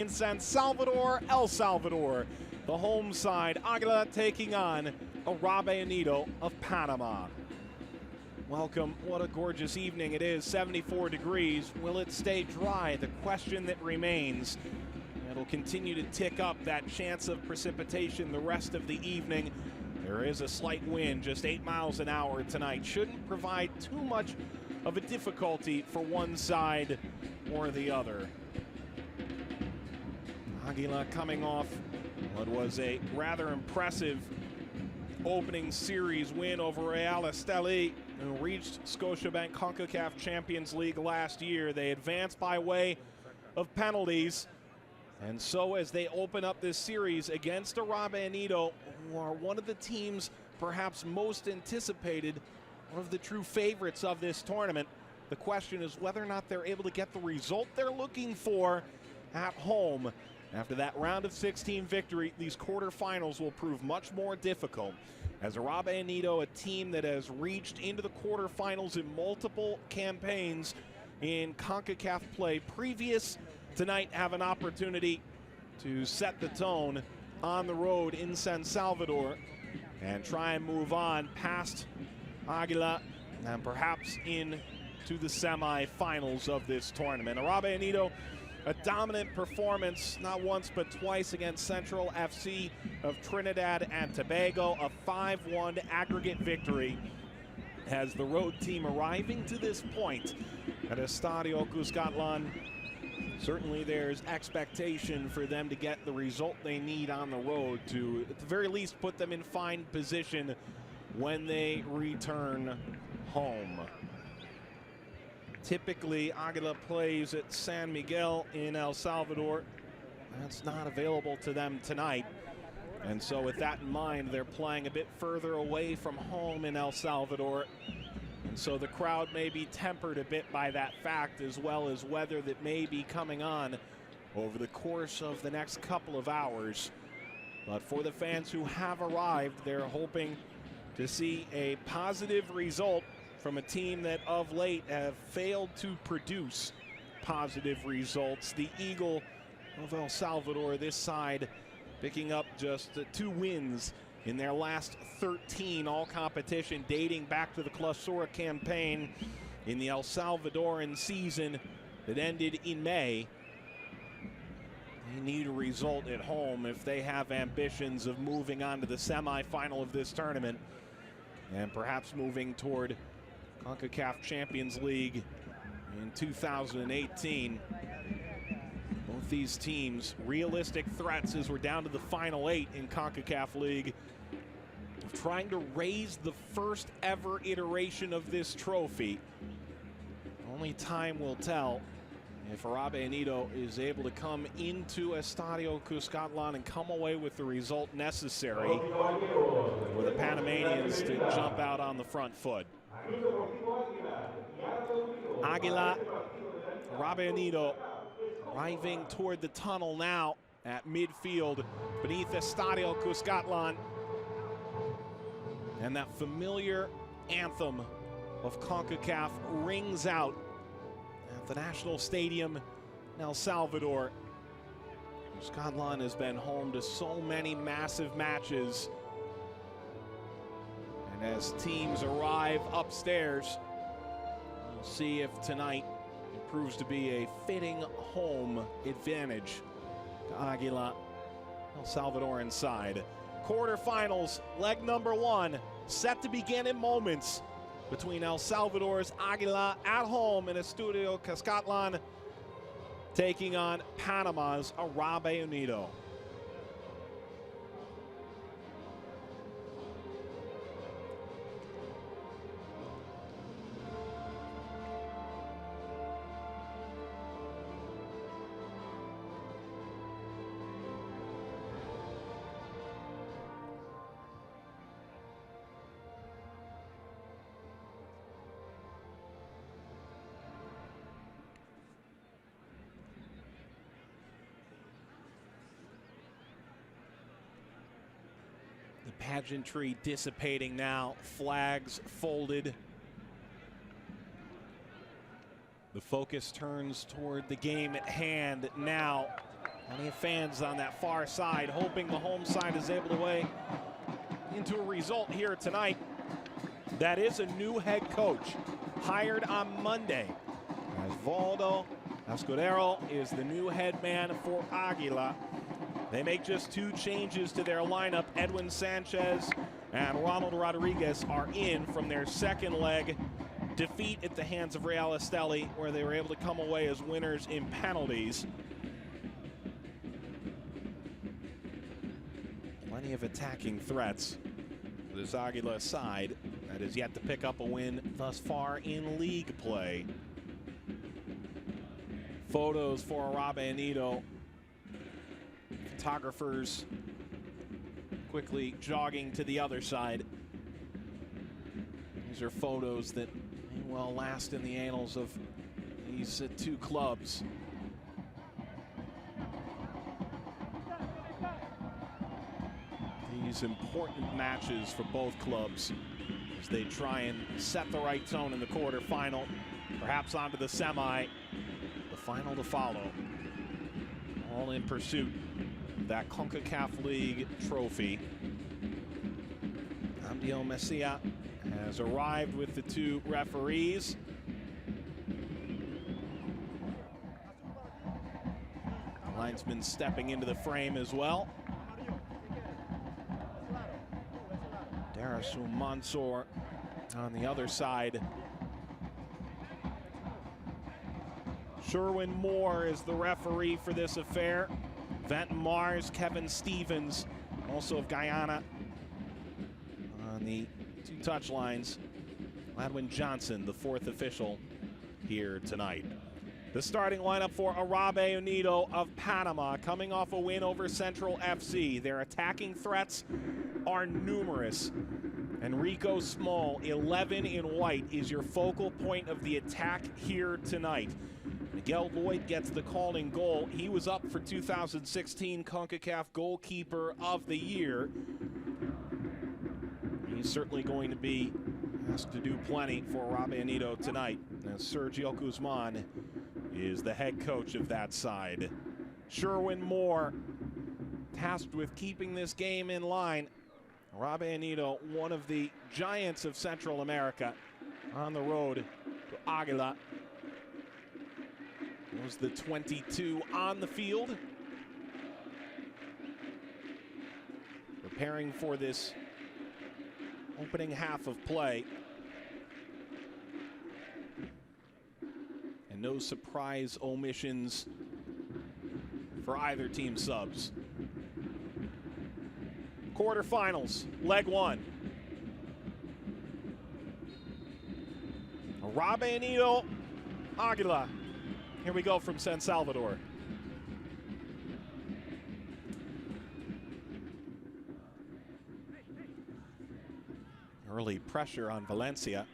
In San Salvador, El Salvador, the home side, Aguila taking on Árabe Unido of Panama. Welcome, what a gorgeous evening it is, 74 degrees. Will it stay dry? The question that remains. It'll continue to tick up that chance of precipitation the rest of the evening. There is a slight wind, just 8 miles an hour tonight. Shouldn't provide too much of a difficulty for one side or the other. Aguila coming off what was a rather impressive opening series win over Real Esteli, who reached Scotiabank Concacaf Champions League last year. They advanced by way of penalties. And so as they open up this series against Árabe Unido, who are one of the teams perhaps most anticipated, one of the true favorites of this tournament, the question is whether or not they're able to get the result they're looking for at home. After that round of 16 victory, these quarterfinals will prove much more difficult. As Árabe Unido, a team that has reached into the quarterfinals in multiple campaigns in CONCACAF play previous, tonight have an opportunity to set the tone on the road in San Salvador and try and move on past Aguila and perhaps into the semifinals of this tournament. Árabe Unido, a dominant performance, not once but twice, against Central FC of Trinidad and Tobago. A 5-1 aggregate victory has the road team arriving to this point at Estadio Cuscatlán. Certainly there's expectation for them to get the result they need on the road to, at the very least, put them in fine position when they return home. Typically, Aguila plays at San Miguel in El Salvador. That's not available to them tonight. And so with that in mind, they're playing a bit further away from home in El Salvador. And so the crowd may be tempered a bit by that fact, as well as weather that may be coming on over the course of the next couple of hours. But for the fans who have arrived, they're hoping to see a positive result from a team that of late have failed to produce positive results. The Eagle of El Salvador, this side, picking up just 2 wins in their last 13 all competition, dating back to the Clausura campaign in the El Salvadoran season that ended in May. They need a result at home if they have ambitions of moving on to the semifinal of this tournament and perhaps moving toward CONCACAF Champions League in 2018. Both these teams, realistic threats as we're down to the final 8 in CONCACAF League, of trying to raise the first ever iteration of this trophy. Only time will tell if Árabe Unido is able to come into Estadio Cuscatlán and come away with the result necessary for the Panamanians to jump out on the front foot. Aguila, Árabe Unido arriving toward the tunnel now at midfield beneath Estadio Cuscatlán. And that familiar anthem of CONCACAF rings out at the National Stadium in El Salvador. Cuscatlán has been home to so many massive matches. And as teams arrive upstairs, we'll see if tonight it proves to be a fitting home advantage to Aguila, El Salvadoran side. Quarterfinals, leg number 1, set to begin in moments between El Salvador's Aguila at home in Estadio Cuscatlán, taking on Panama's Árabe Unido. The pageantry dissipating now, flags folded. The focus turns toward the game at hand now. Plenty of fans on that far side, hoping the home side is able to weigh into a result here tonight. That is a new head coach hired on Monday. As Valdo Escudero is the new head man for Aguila. They make just 2 changes to their lineup. Edwin Sanchez and Ronald Rodriguez are in from their second leg defeat at the hands of Real Esteli, where they were able to come away as winners in penalties. Plenty of attacking threats for this Aguila side that is yet to pick up a win thus far in league play. Photos for Árabe Unido. Photographers quickly jogging to the other side. These are photos that may well last in the annals of these 2 clubs. These important matches for both clubs as they try and set the right tone in the quarterfinal, perhaps onto the semi, the final to follow. All in pursuit of that Concacaf League trophy. Amdio Messia has arrived with the 2 referees. The linesman stepping into the frame as well. Darasu Mansour on the other side. Sherwin Moore is the referee for this affair. Venton Mars, Kevin Stevens, also of Guyana, on the 2 touchlines. Ladwin Johnson, the 4th official here tonight. The starting lineup for Árabe Unido of Panama, coming off a win over Central FC. Their attacking threats are numerous. Enrico Small, 11 in white, is your focal point of the attack here tonight. Miguel Lloyd gets the calling goal. He was up for 2016 CONCACAF Goalkeeper of the Year. He's certainly going to be asked to do plenty for Árabe Unido tonight, as Sergio Guzman is the head coach of that side. Sherwin Moore tasked with keeping this game in line. Árabe Unido, one of the giants of Central America, on the road to Aguila. Was the 22 on the field, preparing for this opening half of play. And no surprise omissions for either team subs. Quarterfinals, leg 1. Árabe Unido, Aguila. Here we go from San Salvador. Early pressure on Valencia.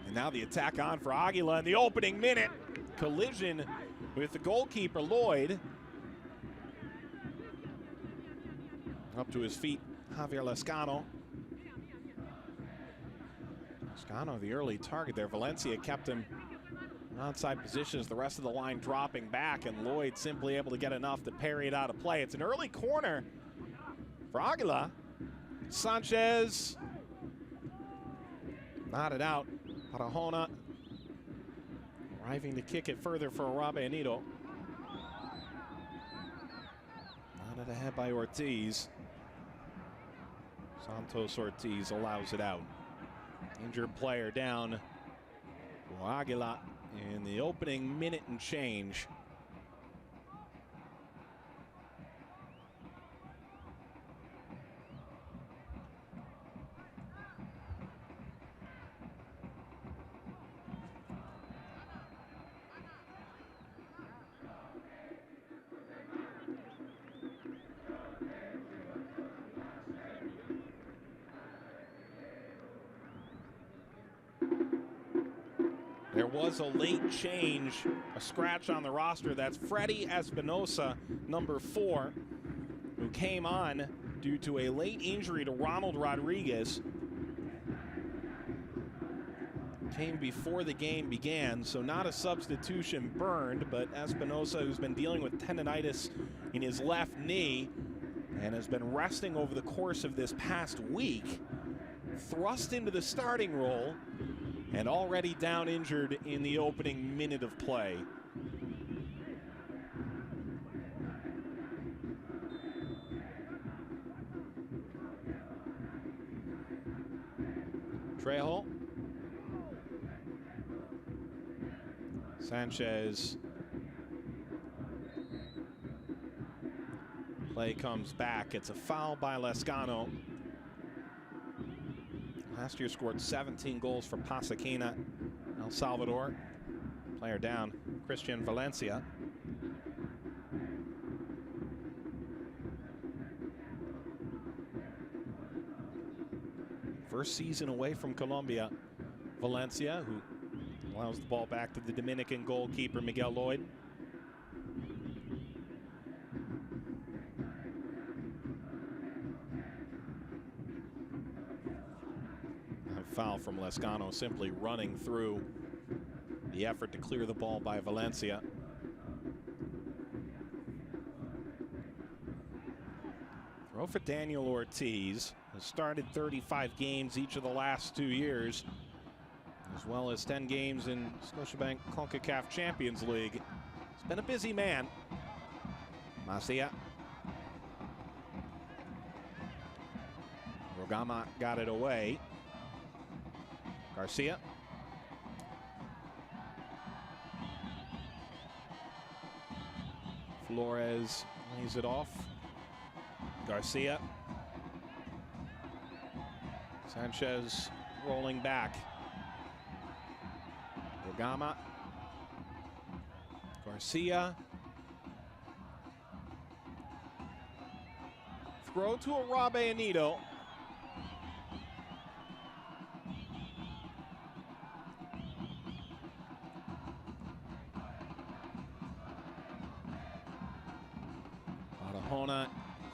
And now the attack on for Aguila in the opening minute. Collision with the goalkeeper, Lloyd. Up to his feet, Javier Lescano. Lescano, the early target there. Valencia kept him in onside positions, the rest of the line dropping back, and Lloyd simply able to get enough to parry it out of play. It's an early corner for Aguila. Sanchez knotted out. Barahona arriving to kick it further for Árabe Unido. Knotted ahead by Ortiz. Santos Ortiz allows it out. Injured player down for Aguila in the opening minute and change. There was a late change, a scratch on the roster. That's Freddy Espinosa, number 4, who came on due to a late injury to Ronald Rodriguez. came before the game began, so not a substitution burned, but Espinosa, who's been dealing with tendonitis in his left knee and has been resting over the course of this past week, thrust into the starting role and already down injured in the opening minute of play. Trejo. Sanchez. Play comes back. It's a foul by Lescano. Last year scored 17 goals for Pasaquina, El Salvador. Player down, Christian Valencia. First season away from Colombia. Valencia, who allows the ball back to the Dominican goalkeeper, Miguel Lloyd. A foul from Lescano, simply running through the effort to clear the ball by Valencia. Throw for Daniel Ortiz. Has started 35 games each of the last 2 years, as well as 10 games in Scotiabank Concacaf Champions League. He's been a busy man. Macia. Rogama got it away. Garcia. Flores lays it off. Garcia. Sanchez rolling back. Rogama. Garcia. Throw to Árabe Unido. Barahona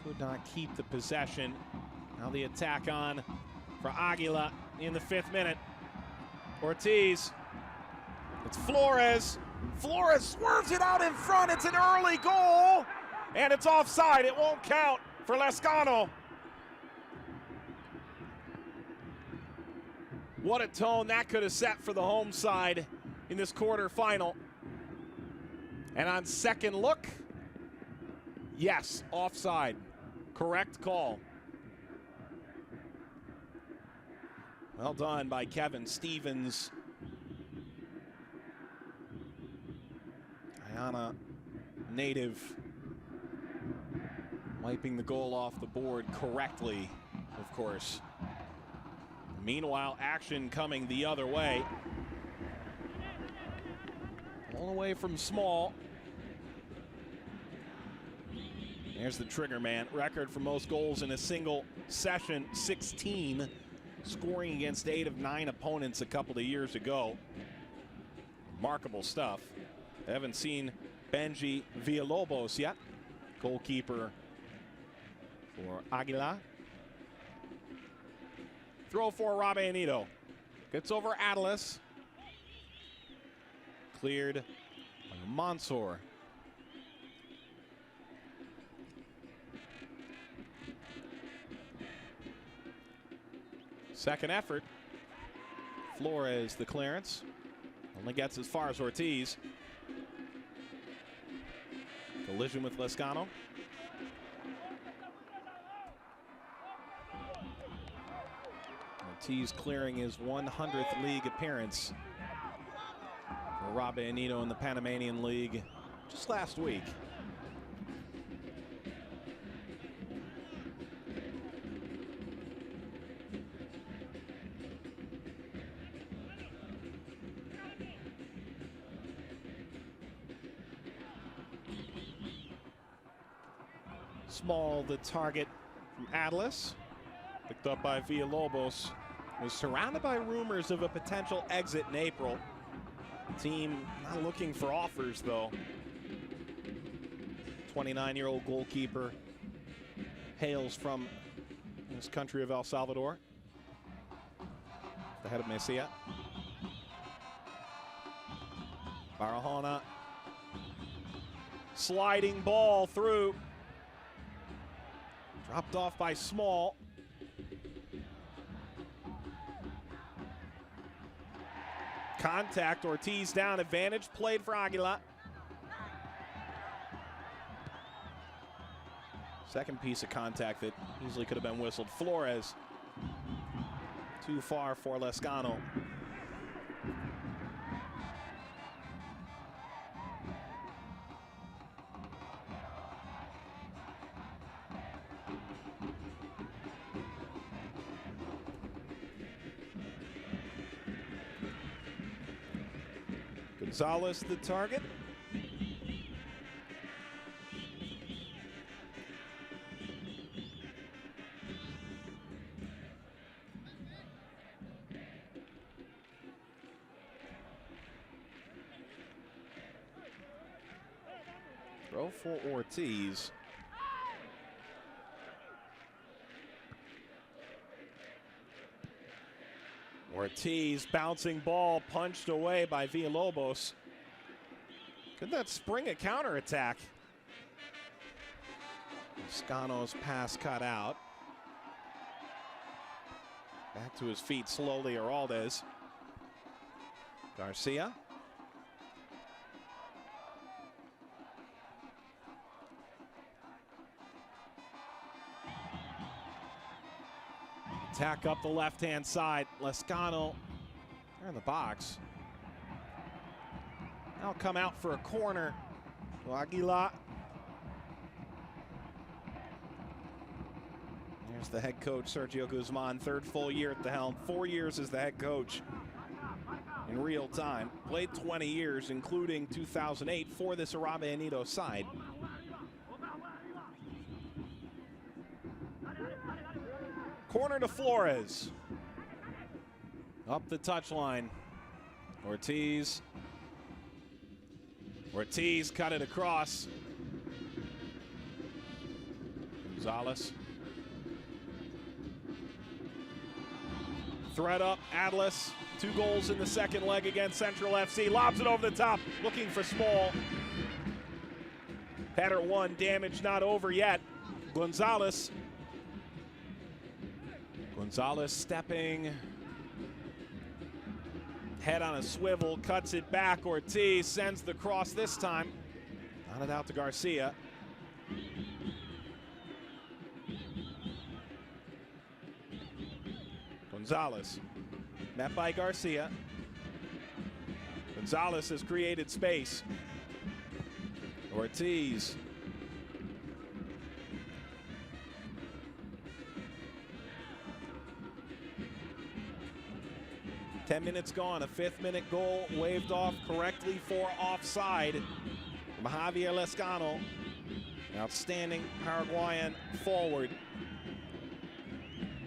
could not keep the possession. Now the attack on for Aguila in the 5th minute. Ortiz. It's Flores. Flores swerves it out in front. It's an early goal, and it's offside. It won't count for Lescano. What a tone that could have set for the home side in this quarterfinal. And on second look, yes, offside. Correct call. Well done by Kevin Stevens. Guyana native wiping the goal off the board correctly, of course. Meanwhile, action coming the other way. All away from Small. There's the trigger man. Record for most goals in a single session, 16. Scoring against 8 of 9 opponents a couple of years ago. Remarkable stuff. I haven't seen Benji Villalobos yet. Goalkeeper for Aguila. Throw for Árabe Unido. Gets over Atlas. Cleared by Mansour. Second effort. Flores the clearance. Only gets as far as Ortiz. Collision with Lescano. Ortiz clearing his 100th league appearance for Árabe Unido in the Panamanian League just last week. Small, the target from Atlas, picked up by Villalobos, was surrounded by rumors of a potential exit in April. Team not looking for offers, though. 29-year-old goalkeeper hails from his country of El Salvador. The head of Mesilla. Barahona. Sliding ball through. Dropped off by Small. Contact, Ortiz down, advantage played for Aguila. Second piece of contact that easily could have been whistled. Flores, too far for Lescano. Gonzalez the target. Throw for Ortiz. Ortiz, bouncing ball, punched away by Villalobos. Could that spring a counterattack? Scano's pass cut out. Back to his feet slowly, Araldez. Garcia. Attack up the left-hand side. Lescano, they're in the box. Now come out for a corner. Aguila. There's the head coach, Sergio Guzman, third full year at the helm. 4 years as the head coach in real time. Played 20 years, including 2008 for this Árabe Unido side. Corner to Flores. Up the touchline. Ortiz. Ortiz cut it across. Gonzalez. Threat up, Atlas. 2 goals in the second leg against Central FC. Lobs it over the top, looking for Small. Header 1, damage not over yet. Gonzalez. Gonzalez stepping. Head on a swivel, cuts it back. Ortiz sends the cross this time. On it out to Garcia. Gonzalez, met by Garcia. Gonzalez has created space. Ortiz. Ten minutes gone, a 5th-minute goal waved off correctly for offside from Javier Lescano. Outstanding Paraguayan forward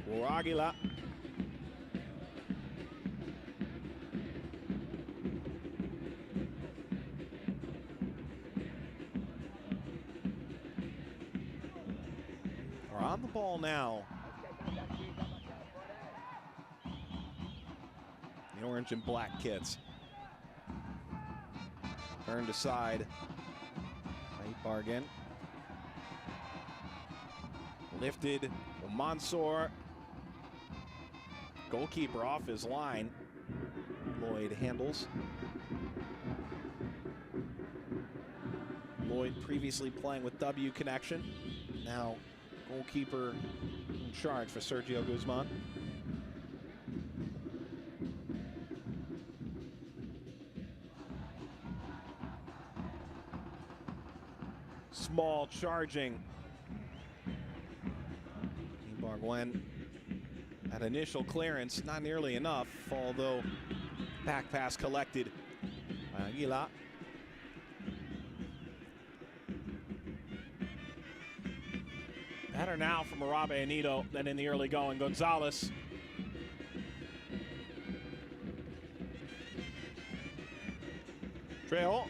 for Aguila. Are on the ball now. The orange and black kits. Turned aside. Late bargain. Lifted. Mansour. Goalkeeper off his line. Lloyd handles. Lloyd previously playing with W Connection. Now goalkeeper in charge for Sergio Guzman. Small charging. Barguen at initial clearance, not nearly enough, although back pass collected by Aguila. Better now from Árabe Unido than in the early going. Gonzalez. Trejo.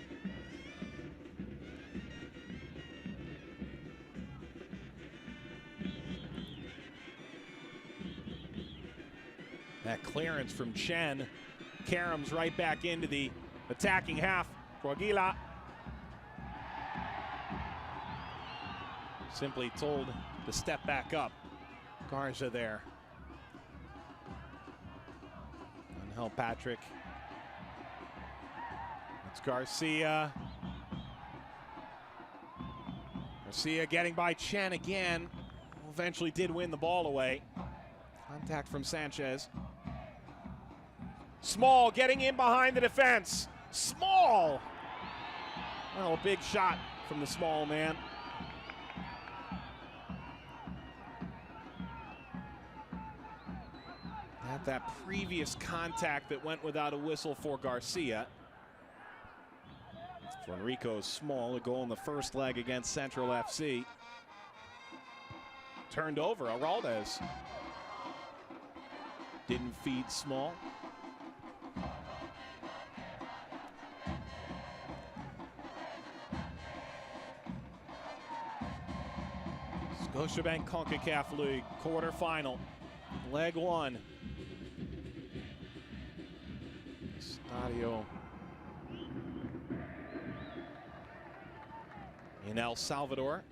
That clearance from Chen. Karam's right back into the attacking half. for Aguila. Simply told to step back up. Garza there. Angel Patrick. It's Garcia. Garcia getting by Chen again. Eventually did win the ball away. Contact from Sanchez. Small getting in behind the defense. Small! Well, a big shot from the small man. At that previous contact that went without a whistle for Garcia. For Enrico Small, a goal in the first leg against Central FC. Turned over, Araldez. Didn't feed Small. Scotiabank Concacaf League quarterfinal, leg 1. Estadio in El Salvador.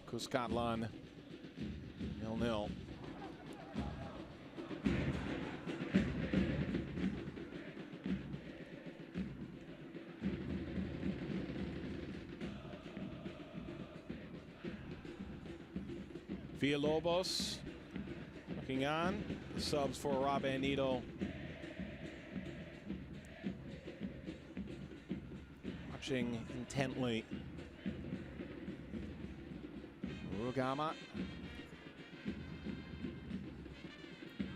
Cuscatlan 0-0. Villalobos looking on. The subs for Árabe Unido. Watching intently. Rugama.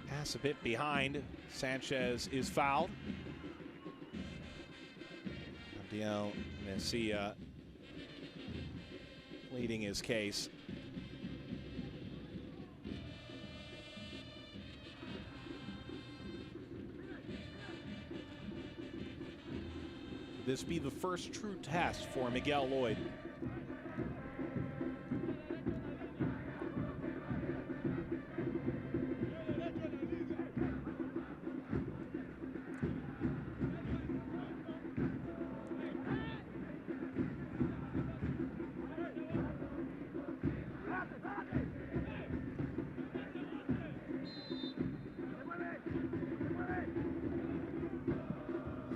Pass a bit behind. Sanchez is fouled. Abdiel Messia pleading his case. This be the first true test for Miguel Lloyd.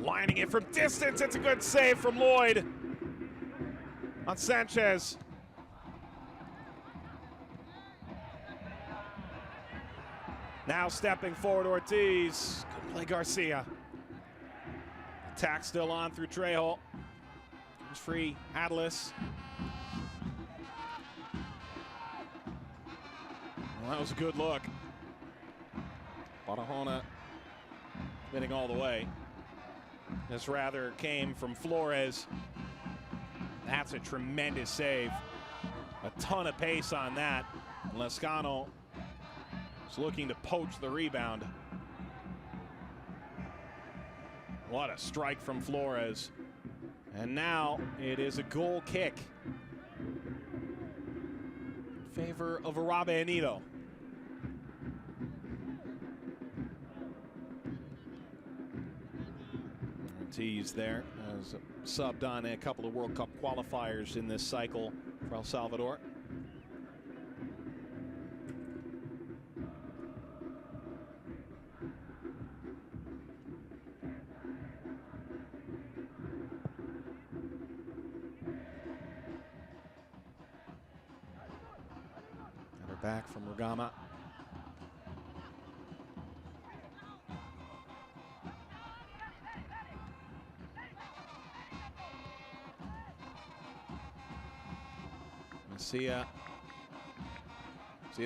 Lining it from distance, it's a good save from Lloyd on Sanchez. Now stepping forward Ortiz, good play Garcia. Attack still on through Trejo. He's free, Atlas. Well, that was a good look. Barahona spinning all the way. This rather came from Flores. That's a tremendous save. A ton of pace on that. Lescano is looking to poach the rebound. What a strike from Flores. And now it is a goal kick in favor of Árabe Unido. Ortiz there has subbed on a couple of World Cup qualifiers in this cycle for El Salvador. Header back from Rugama. Messia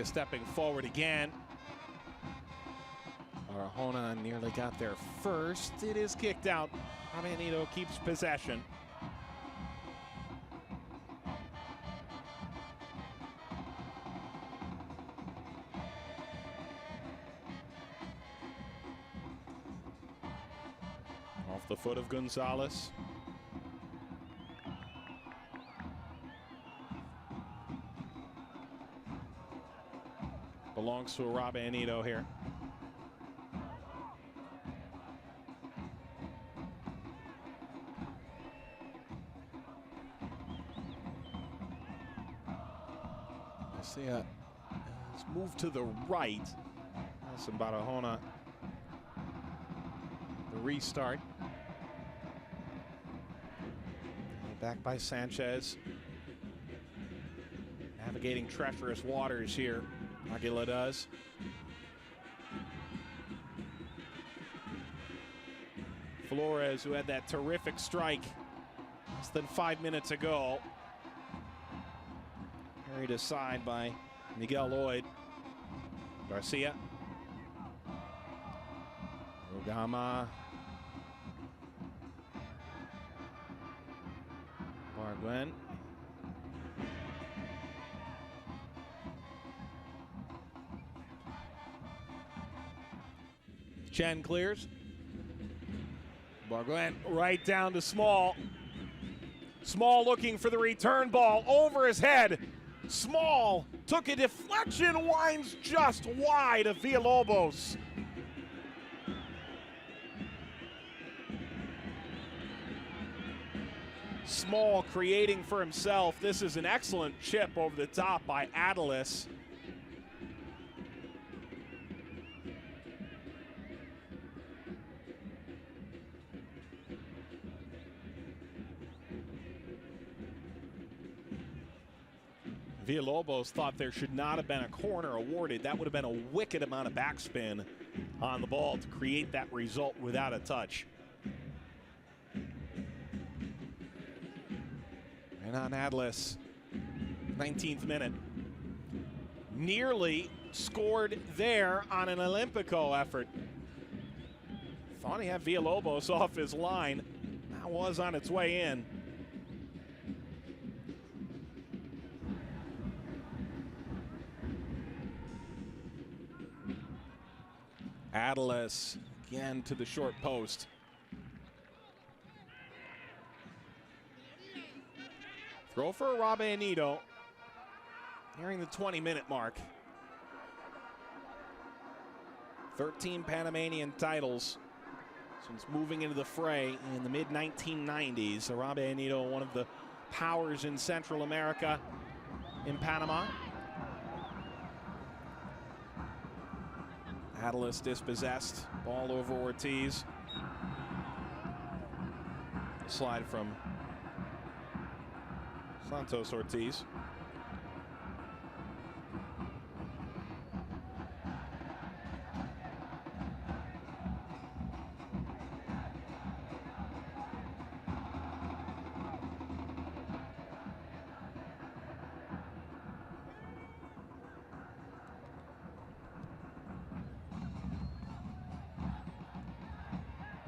stepping forward again. Barahona nearly got there first. It is kicked out. Árabe Unido keeps possession. Off the foot of Gonzalez. belongs to Árabe Unido here. Mesilla has moved to the right. Nelson Barahona, the restart. Back by Sanchez. Navigating treacherous waters here, Aguila does. Flores, who had that terrific strike less than 5 minutes ago, carried aside by Miguel Lloyd. Garcia. Rogama. Barguen. Chen clears. Barguen right down to Small. Small looking for the return ball over his head. Small took a deflection, winds just wide of Villalobos. Small creating for himself. This is an excellent chip over the top by Adelis. Villalobos thought there should not have been a corner awarded. That would have been a wicked amount of backspin on the ball to create that result without a touch. And on Adelis, 19th minute. Nearly scored there on an Olympico effort. Thought he had Villalobos off his line. That was on its way in. Adelis again to the short post. Throw for Árabe Unido nearing the 20-minute mark. 13 Panamanian titles since moving into the fray in the mid-1990s. Árabe Unido, one of the powers in Central America, in Panama. Adelis dispossessed, ball over Ortiz. Slide from Santos Ortiz.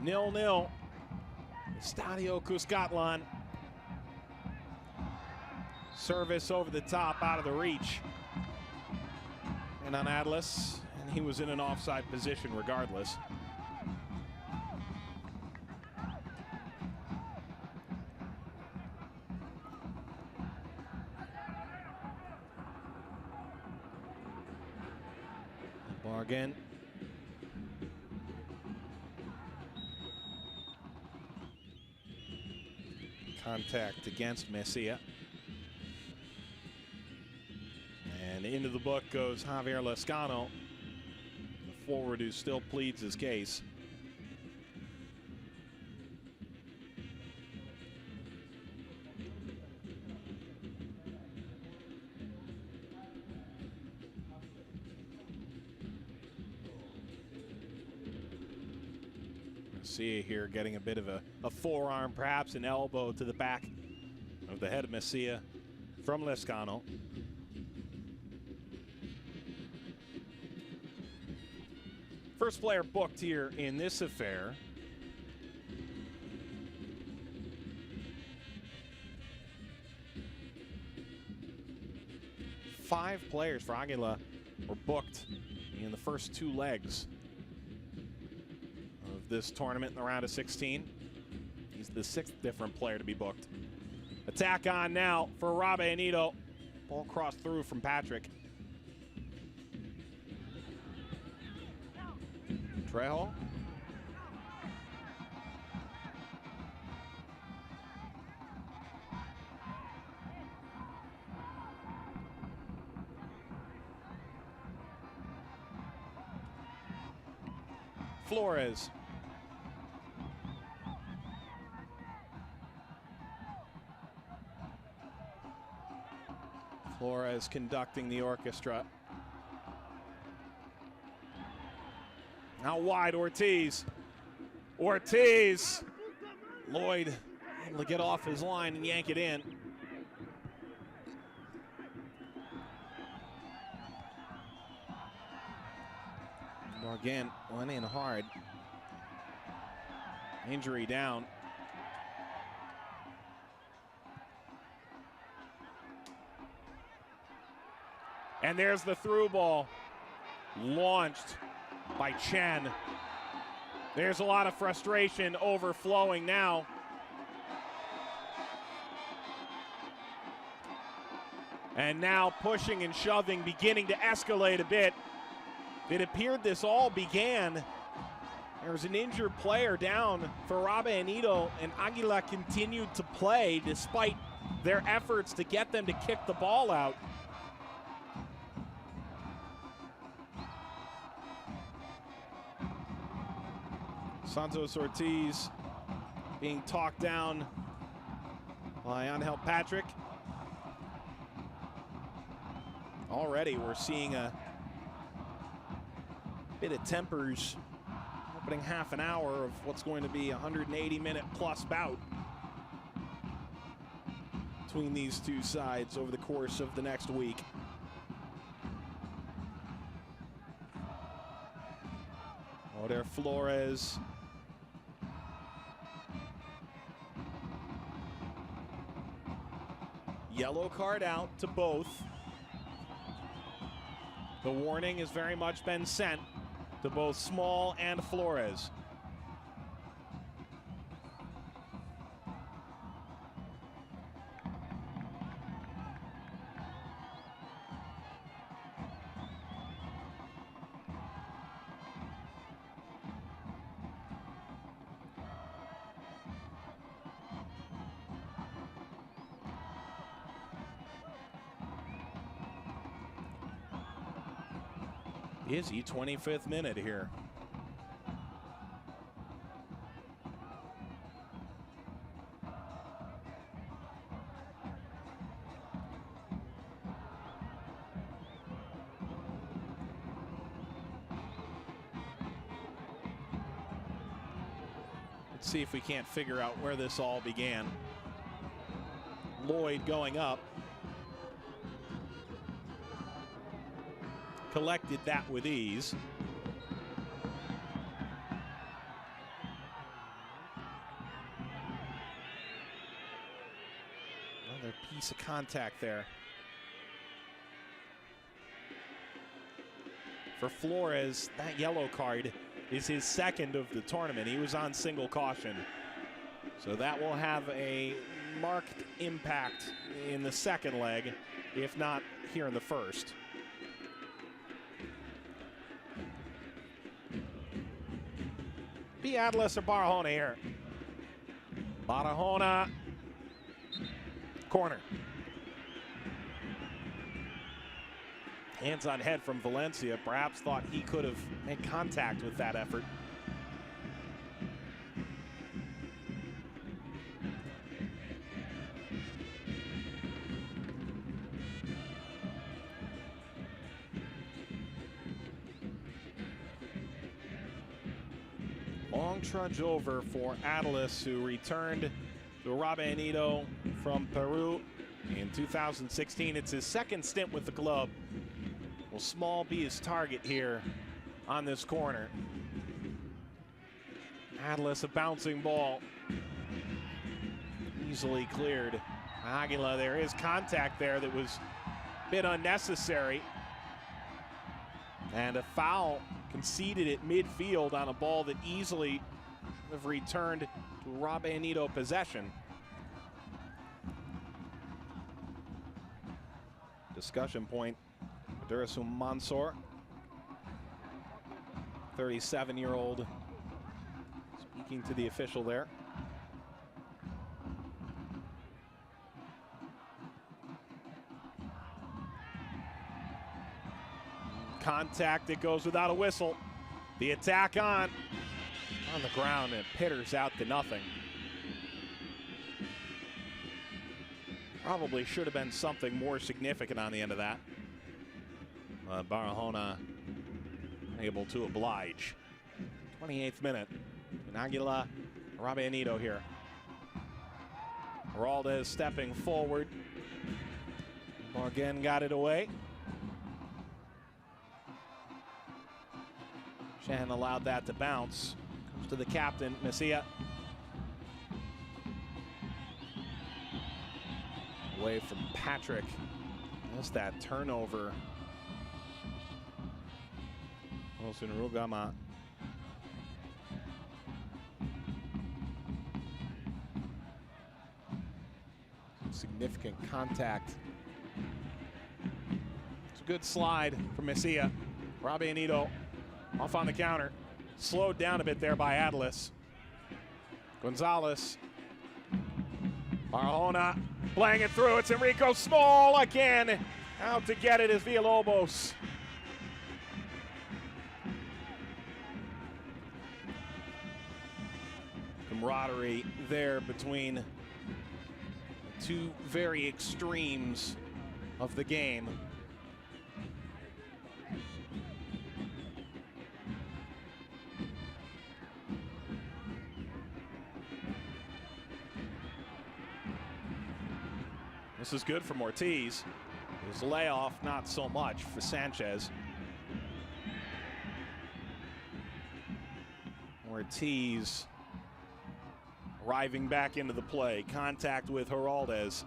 Nil-nil. Estadio Cuscatlan. Service over the top, out of the reach. And on Adelis, and he was in an offside position regardless. Bargain. Contact against Mesilla. And into the book goes Javier Lescano, the forward who still pleads his case. See here getting a bit of a forearm, perhaps an elbow to the back of the head of Mesilla from Lescano. First player booked here in this affair. Five players for Aguila were booked in the first two legs of this tournament in the round of 16. He's the sixth different player to be booked. Attack on now for Árabe Unido. Ball crossed through from Patrick. Trejo. Flores. Flores conducting the orchestra. Now wide, Ortiz. Ortiz. Lloyd able to get off his line and yank it in. Morgan went in hard. Injury down. And there's the through ball. Launched by Chen. There's a lot of frustration overflowing now. And now pushing and shoving, beginning to escalate a bit. It appeared this all began. There was an injured player down for Árabe Unido, and Aguila continued to play despite their efforts to get them to kick the ball out. Santos Ortiz being talked down by Angel Patrick. Already we're seeing a bit of tempers opening half an hour of what's going to be a 180-minute plus bout between these two sides over the course of the next week. Oder Flores. Yellow card out to both. The warning has very much been sent to both Small and Flores. Izzy, 25th minute here. Let's see if we can't figure out where this all began. Lloyd going up. Collected that with ease. Another piece of contact there. For Flores, that yellow card is his second of the tournament. He was on single caution. So that will have a marked impact in the second leg, if not here in the first. Atlas or Barahona here. Barahona. Corner. Hands on head from Valencia. Perhaps thought he could have made contact with that effort. Long trudge over for Atlas, who returned to Árabe Unido from Peru in 2016. It's his second stint with the club. Will Small be his target here on this corner? Atlas, a bouncing ball. Easily cleared. Aguila, there is contact there that was a bit unnecessary. And a foul conceded at midfield on a ball that easily have returned to Árabe Unido possession. Discussion point, Durasum Mansour. 37-year-old speaking to the official there. Contact, it goes without a whistle. The attack on the ground, and pitters out to nothing. Probably should have been something more significant on the end of that. Barahona able to oblige. 28th minute. And Aguila, Árabe Unido here. Heraldez stepping forward. Again got it away. Shan allowed that to bounce. Comes to the captain, Messia. Away from Patrick. That's that turnover. Wilson Rugama. Significant contact. It's a good slide from Messia. Árabe Unido off on the counter. Slowed down a bit there by Atlas. Gonzalez. Barahona playing it through. It's Enrico Small again. Out to get it is Villalobos. Camaraderie there between the two very extremes of the game. This is good from Ortiz. His layoff, not so much for Sanchez. Ortiz arriving back into the play. Contact with Heraldez.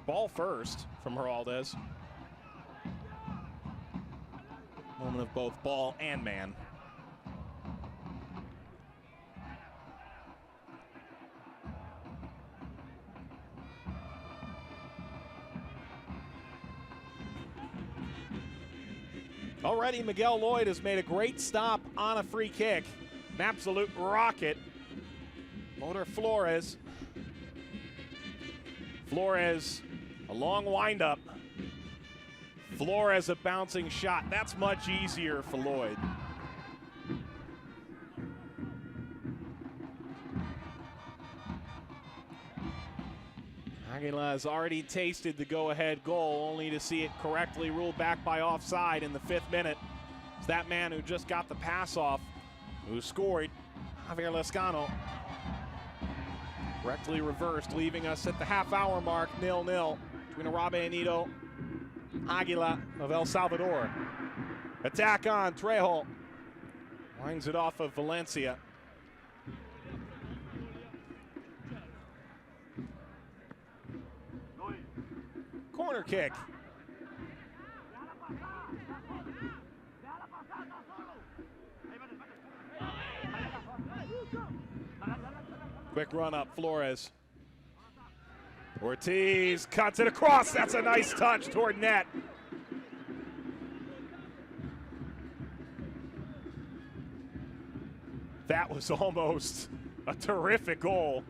Ball first from Heraldez. Moment of both ball and man. Already Miguel Lloyd has made a great stop on a free kick. An absolute rocket. Motor Flores. Flores, a long windup. Flores a bouncing shot. That's much easier for Lloyd. Aguila has already tasted the go-ahead goal, only to see it correctly ruled back by offside in the 5th minute. It's that man who just got the pass off, who scored, Javier Lescano. Correctly reversed, leaving us at the half-hour mark, 0-0 between Árabe Unido, Aguila of El Salvador. Attack on, Trejo. Winds it off of Valencia. Corner kick. Quick run up, Flores. Ortiz cuts it across. That's a nice touch toward net. That was almost a terrific goal.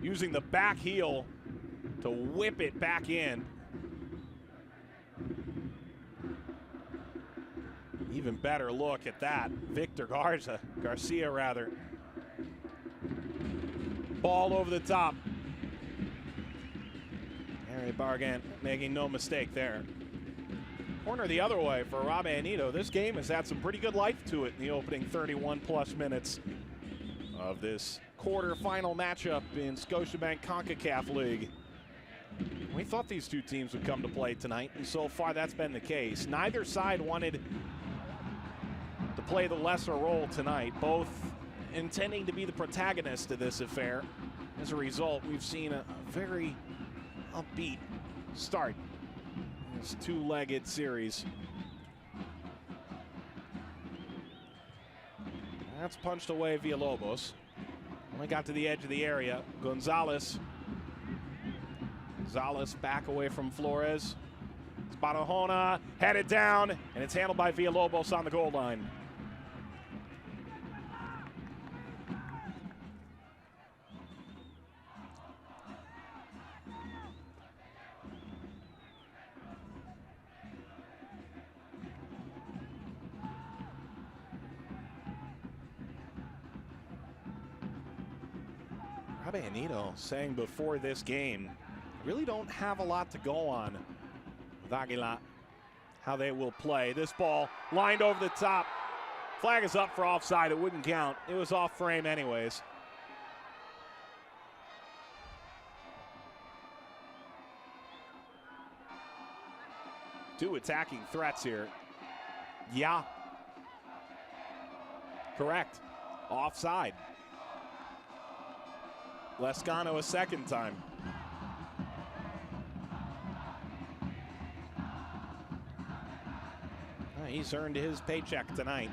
Using the back heel to whip it back in. Even better look at that. Victor Garcia rather. Ball over the top. Harry Bargan making no mistake there. Corner the other way for Árabe Unido. This game has had some pretty good life to it in the opening 31+ minutes of this quarterfinal matchup in Scotiabank Concacaf League. We thought these two teams would come to play tonight, and so far that's been the case. Neither side wanted to play the lesser role tonight, both intending to be the protagonist of this affair. As a result, we've seen a very upbeat start in this two-legged series. That's punched away Villalobos. Only got to the edge of the area. Gonzalez back away from Flores. Spadajona headed down, and it's handled by Villalobos on the goal line. Árabe Unido saying before this game, really don't have a lot to go on with Aguila, how they will play. This ball lined over the top. Flag is up for offside. It wouldn't count. It was off frame anyways. Two attacking threats here. Yeah. Correct. Offside. Lescano a second time. He's earned his paycheck tonight.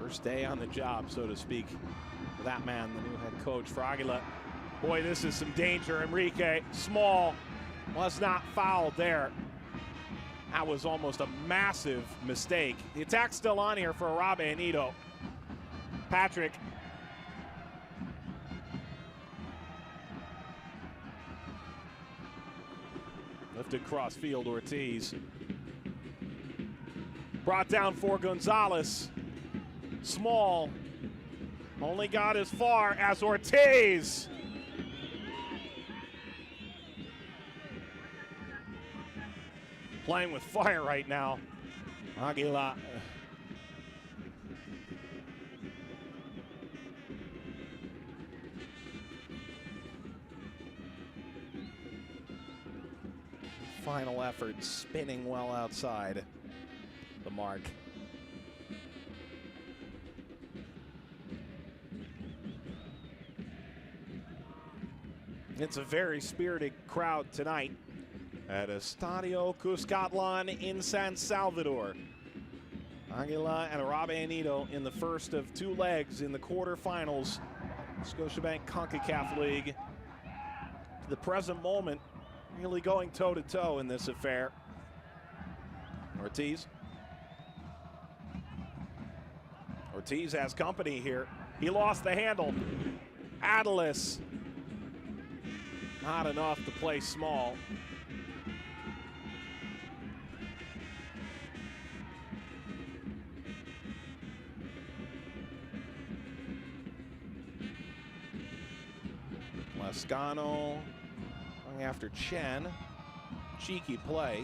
First day on the job, so to speak, for that man, the new head coach for Aguila. Boy, this is some danger. Enrique, small, was not fouled there. That was almost a massive mistake. The attack's still on here for Árabe Unido. Patrick. Lifted cross field, Ortiz. Brought down for Gonzalez. Small. Only got as far as Ortiz. Playing with fire right now. Aguila. Final effort, spinning well outside the mark. It's a very spirited crowd tonight at Estadio Cuscatlán in San Salvador. Aguila and Árabe Unido in the first of two legs in the quarterfinals. Scotiabank Concacaf League. To the present moment, really going toe-to-toe in this affair. Ortiz. Ortiz has company here. He lost the handle. Adelis. Not enough to play small. Lescano going after Chen. Cheeky play.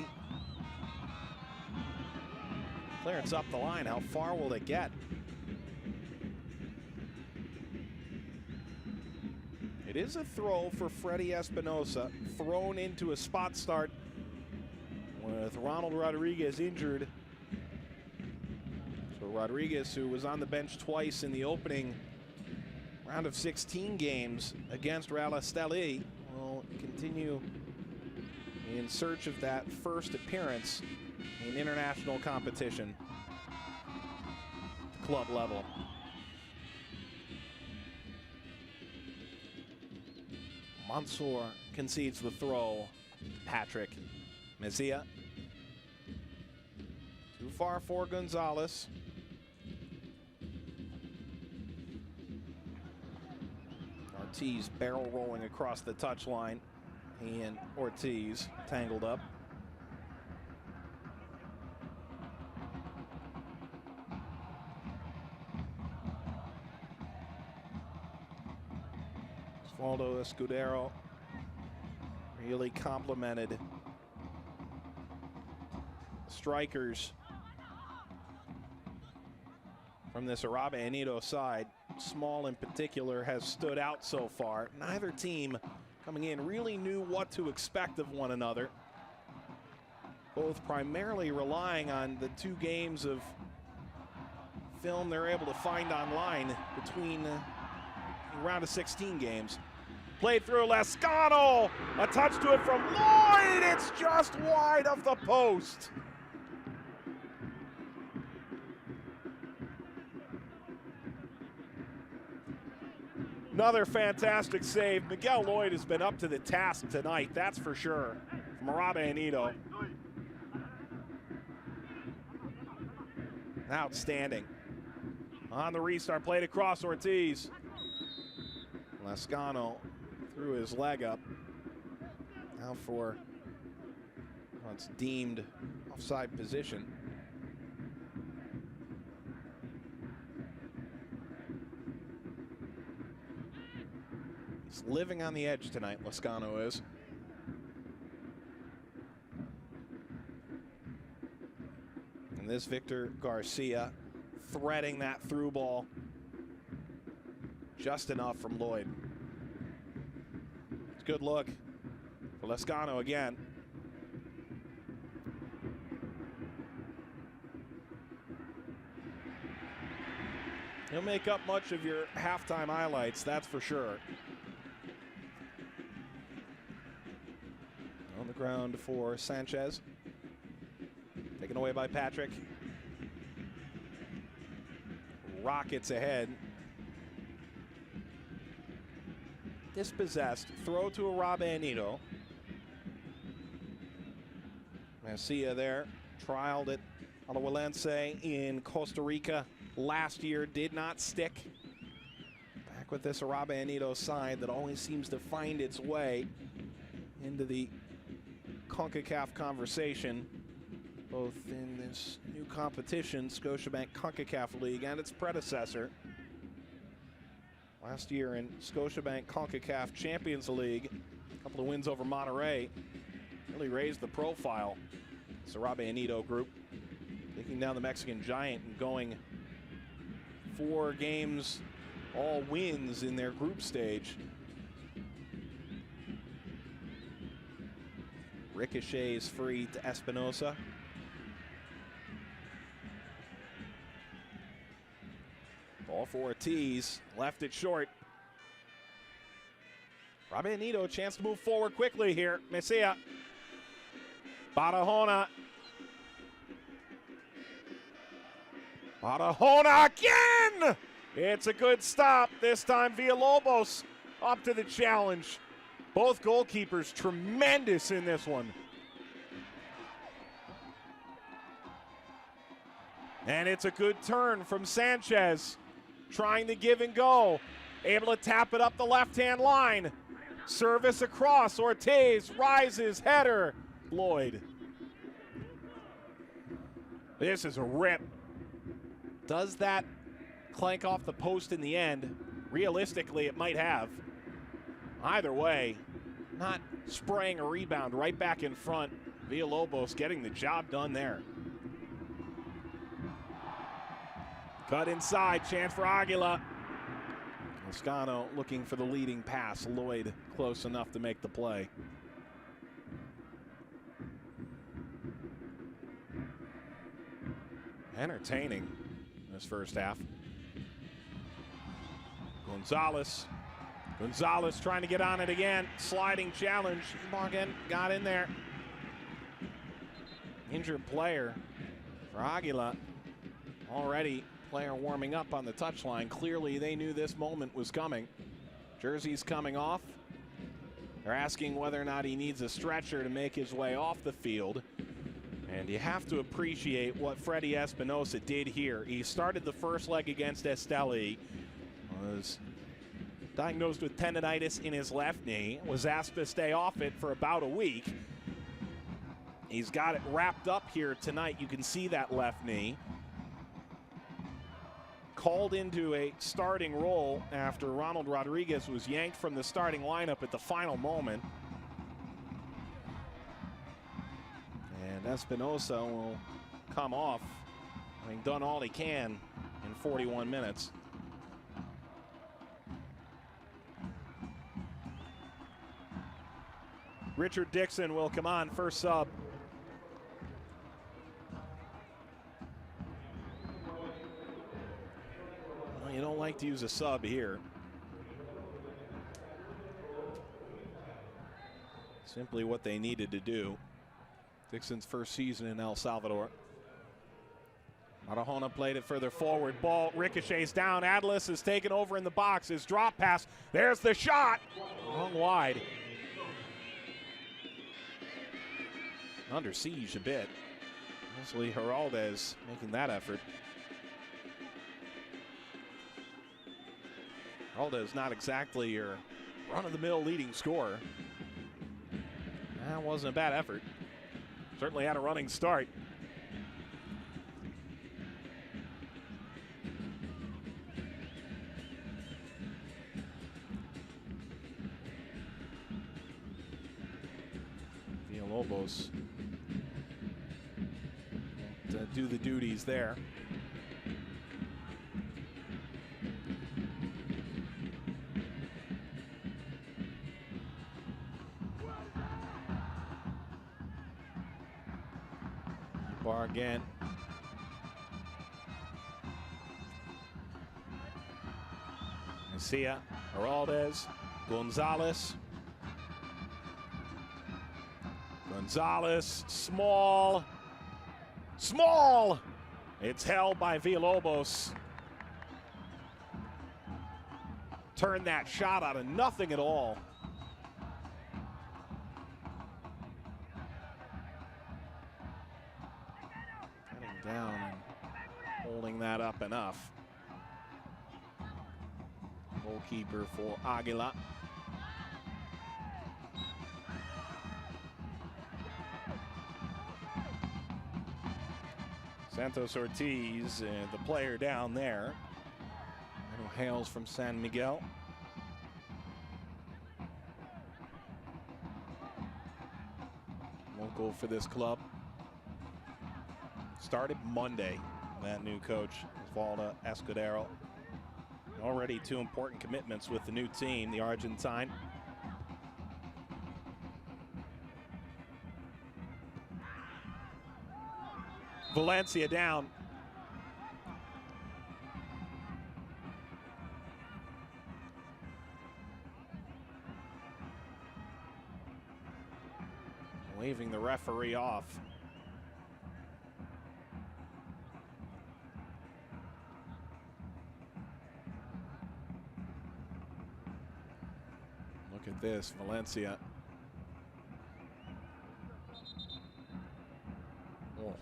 Clearance up the line. How far will they get? It is a throw for Freddy Espinosa. Thrown into a spot start with Ronald Rodriguez injured. So Rodriguez, who was on the bench twice in the opening round of 16 games against Real Esteli, will continue in search of that first appearance in international competition at the club level. Mansour concedes the throw. Patrick. Mezia. Too far for Gonzalez. Ortiz barrel rolling across the touchline. He and Ortiz tangled up. Osvaldo Escudero really complimented strikers from this Árabe Unido side. Small in particular has stood out so far. Neither team coming in really knew what to expect of one another. Both primarily relying on the 2 games of film they're able to find online between round of 16 games. Played through Lascano. A touch to it from Lloyd. It's just wide of the post. Another fantastic save. Miguel Lloyd has been up to the task tonight, that's for sure, from Árabe Unido. Outstanding. On the restart, played across Ortiz. Lascano threw his leg up. Now for what's deemed offside position. He's living on the edge tonight, Lascano is. And this Victor Garcia threading that through ball. Just enough from Lloyd. It's a good look for Lascano again. He'll make up much of your halftime highlights, that's for sure. On the ground for Sanchez. Taken away by Patrick. Rockets ahead. Dispossessed. Throw to Árabe Unido. Garcia there. Trialed it on Alajuelense in Costa Rica last year. Did not stick. Back with this Árabe Unido side that always seems to find its way into the Concacaf conversation, both in this new competition, Scotiabank Concacaf League, and its predecessor. Last year in Scotiabank Concacaf Champions League, a couple of wins over Monterrey really raised the profile. This Árabe Unido group taking down the Mexican giant and going 4 games, all wins in their group stage. Ricochets free to Espinosa. Ball for Ortiz, left it short. Árabe Unido, a chance to move forward quickly here. Messia. Barahona. Barahona again! It's a good stop. This time Villalobos up to the challenge. Both goalkeepers tremendous in this one. And it's a good turn from Sanchez. Trying to give and go. Able to tap it up the left-hand line. Service across. Ortiz rises. Header. Lloyd. This is a rip. Does that clank off the post in the end? Realistically, it might have. Either way, not spraying a rebound right back in front. Villalobos getting the job done there. Cut inside, chance for Aguila. Lascano looking for the leading pass. Lloyd close enough to make the play. Entertaining this first half. Gonzalez trying to get on it again. Sliding challenge. Morgan got in there. Injured player for Aguila. Already player warming up on the touchline. Clearly they knew this moment was coming. Jersey's coming off. They're asking whether or not he needs a stretcher to make his way off the field. And you have to appreciate what Freddie Espinosa did here. He started the first leg against Esteli. Was diagnosed with tendonitis in his left knee. Was asked to stay off it for about a week. He's got it wrapped up here tonight. You can see that left knee. Called into a starting role after Ronald Rodriguez was yanked from the starting lineup at the final moment. And Espinosa will come off, having done all he can in 41 minutes. Richard Dixon will come on, first sub. Well, you don't like to use a sub here. Simply what they needed to do. Dixon's first season in El Salvador. Arajona played it further forward. Ball ricochets down. Atlas is taken over in the box. His drop pass. There's the shot. Long wide. Under siege a bit. Mostly Heraldez making that effort. Heraldez not exactly your run-of-the-mill leading scorer. That wasn't a bad effort. Certainly had a running start. Villalobos to do the duties there. Bar again. Garcia, Heraldez, Gonzalez. Gonzalez, small. It's held by Villalobos. Turned that shot out of nothing at all. Cutting down and holding that up enough. Goalkeeper for Aguila. Santos Ortiz, the player down there, who hails from San Miguel. Local for this club. Started Monday, that new coach, Osvaldo Escudero. Already 2 important commitments with the new team, the Argentine. Valencia down. Waving the referee off. Look at this, Valencia. Oh.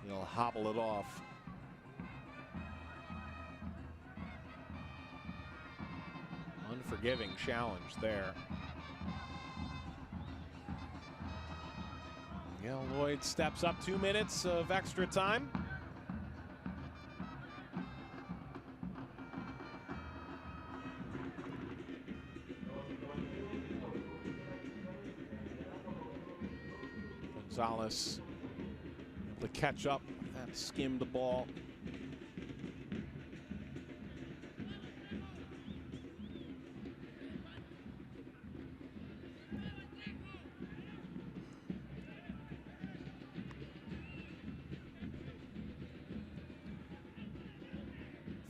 He'll hobble it off. Unforgiving challenge there. Miguel Lloyd steps up, 2 minutes of extra time. Gonzalez able to catch up. That skimmed the ball.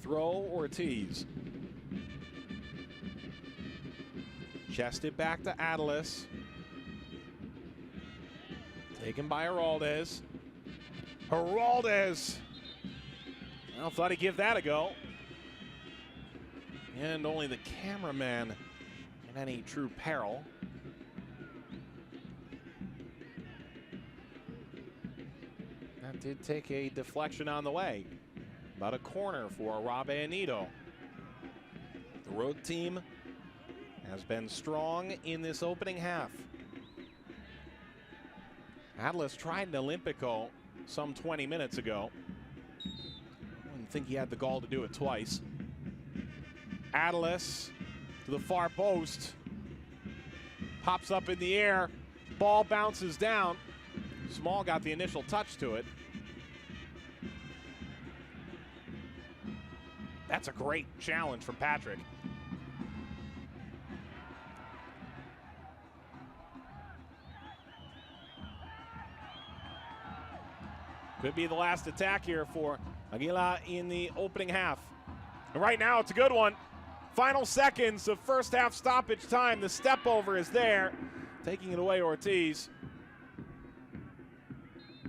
Throw Ortiz. Chested back to Atlas. Taken by Heraldez. Heraldez. Well, thought he'd give that a go. And only the cameraman in any true peril. That did take a deflection on the way. About a corner for Árabe Unido. The road team has been strong in this opening half. Atlas tried an Olympico some 20 minutes ago. I didn't think he had the gall to do it twice. Atlas to the far post. Pops up in the air. Ball bounces down. Small got the initial touch to it. That's a great challenge from Patrick. Could be the last attack here for Aguila in the opening half. And right now, it's a good one. Final seconds of first half stoppage time. The step over is there. Taking it away, Ortiz.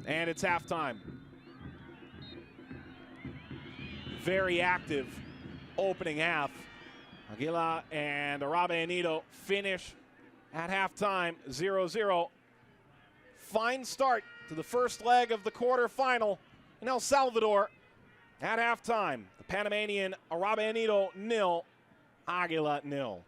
And it's halftime. Very active opening half. Aguila and Árabe Unido finish at halftime 0-0. Fine start to the first leg of the quarterfinal in El Salvador. At halftime, the Panamanian Árabe Unido 0, Aguila 0.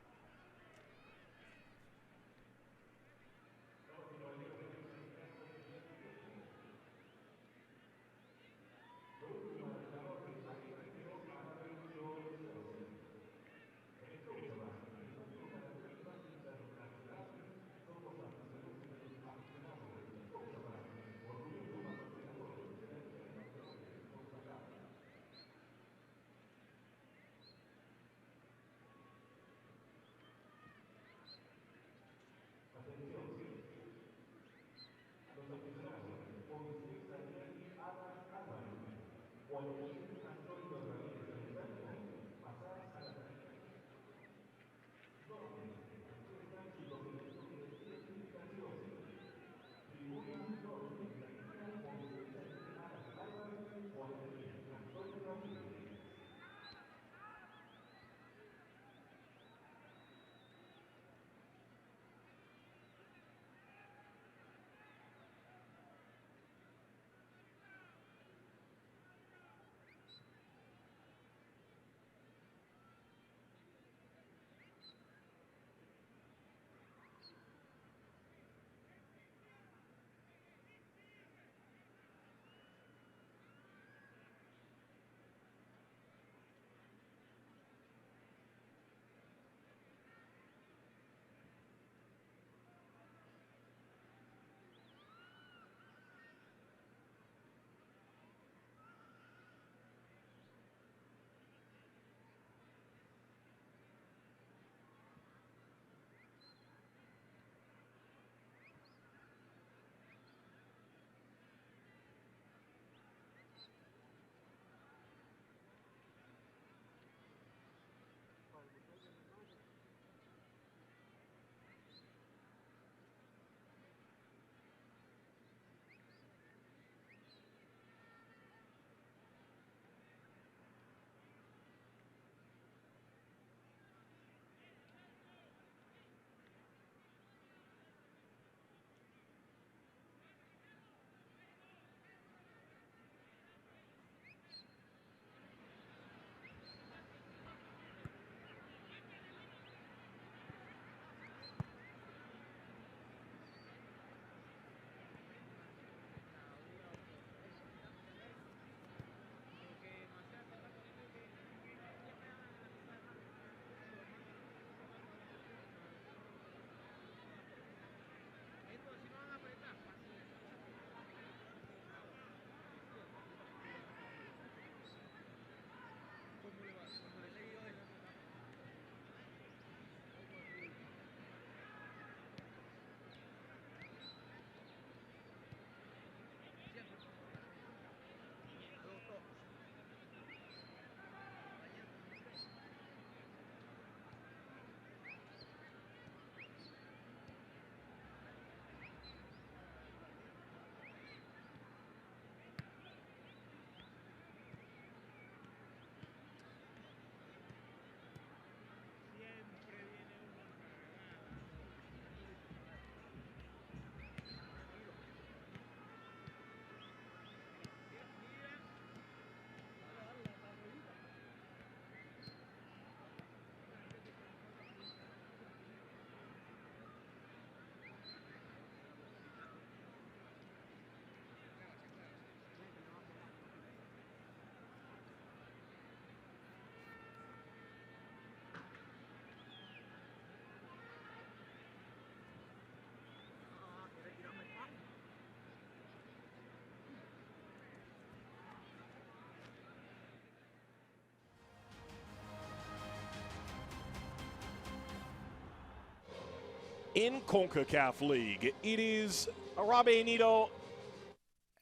In Concacaf League, it is Árabe Unido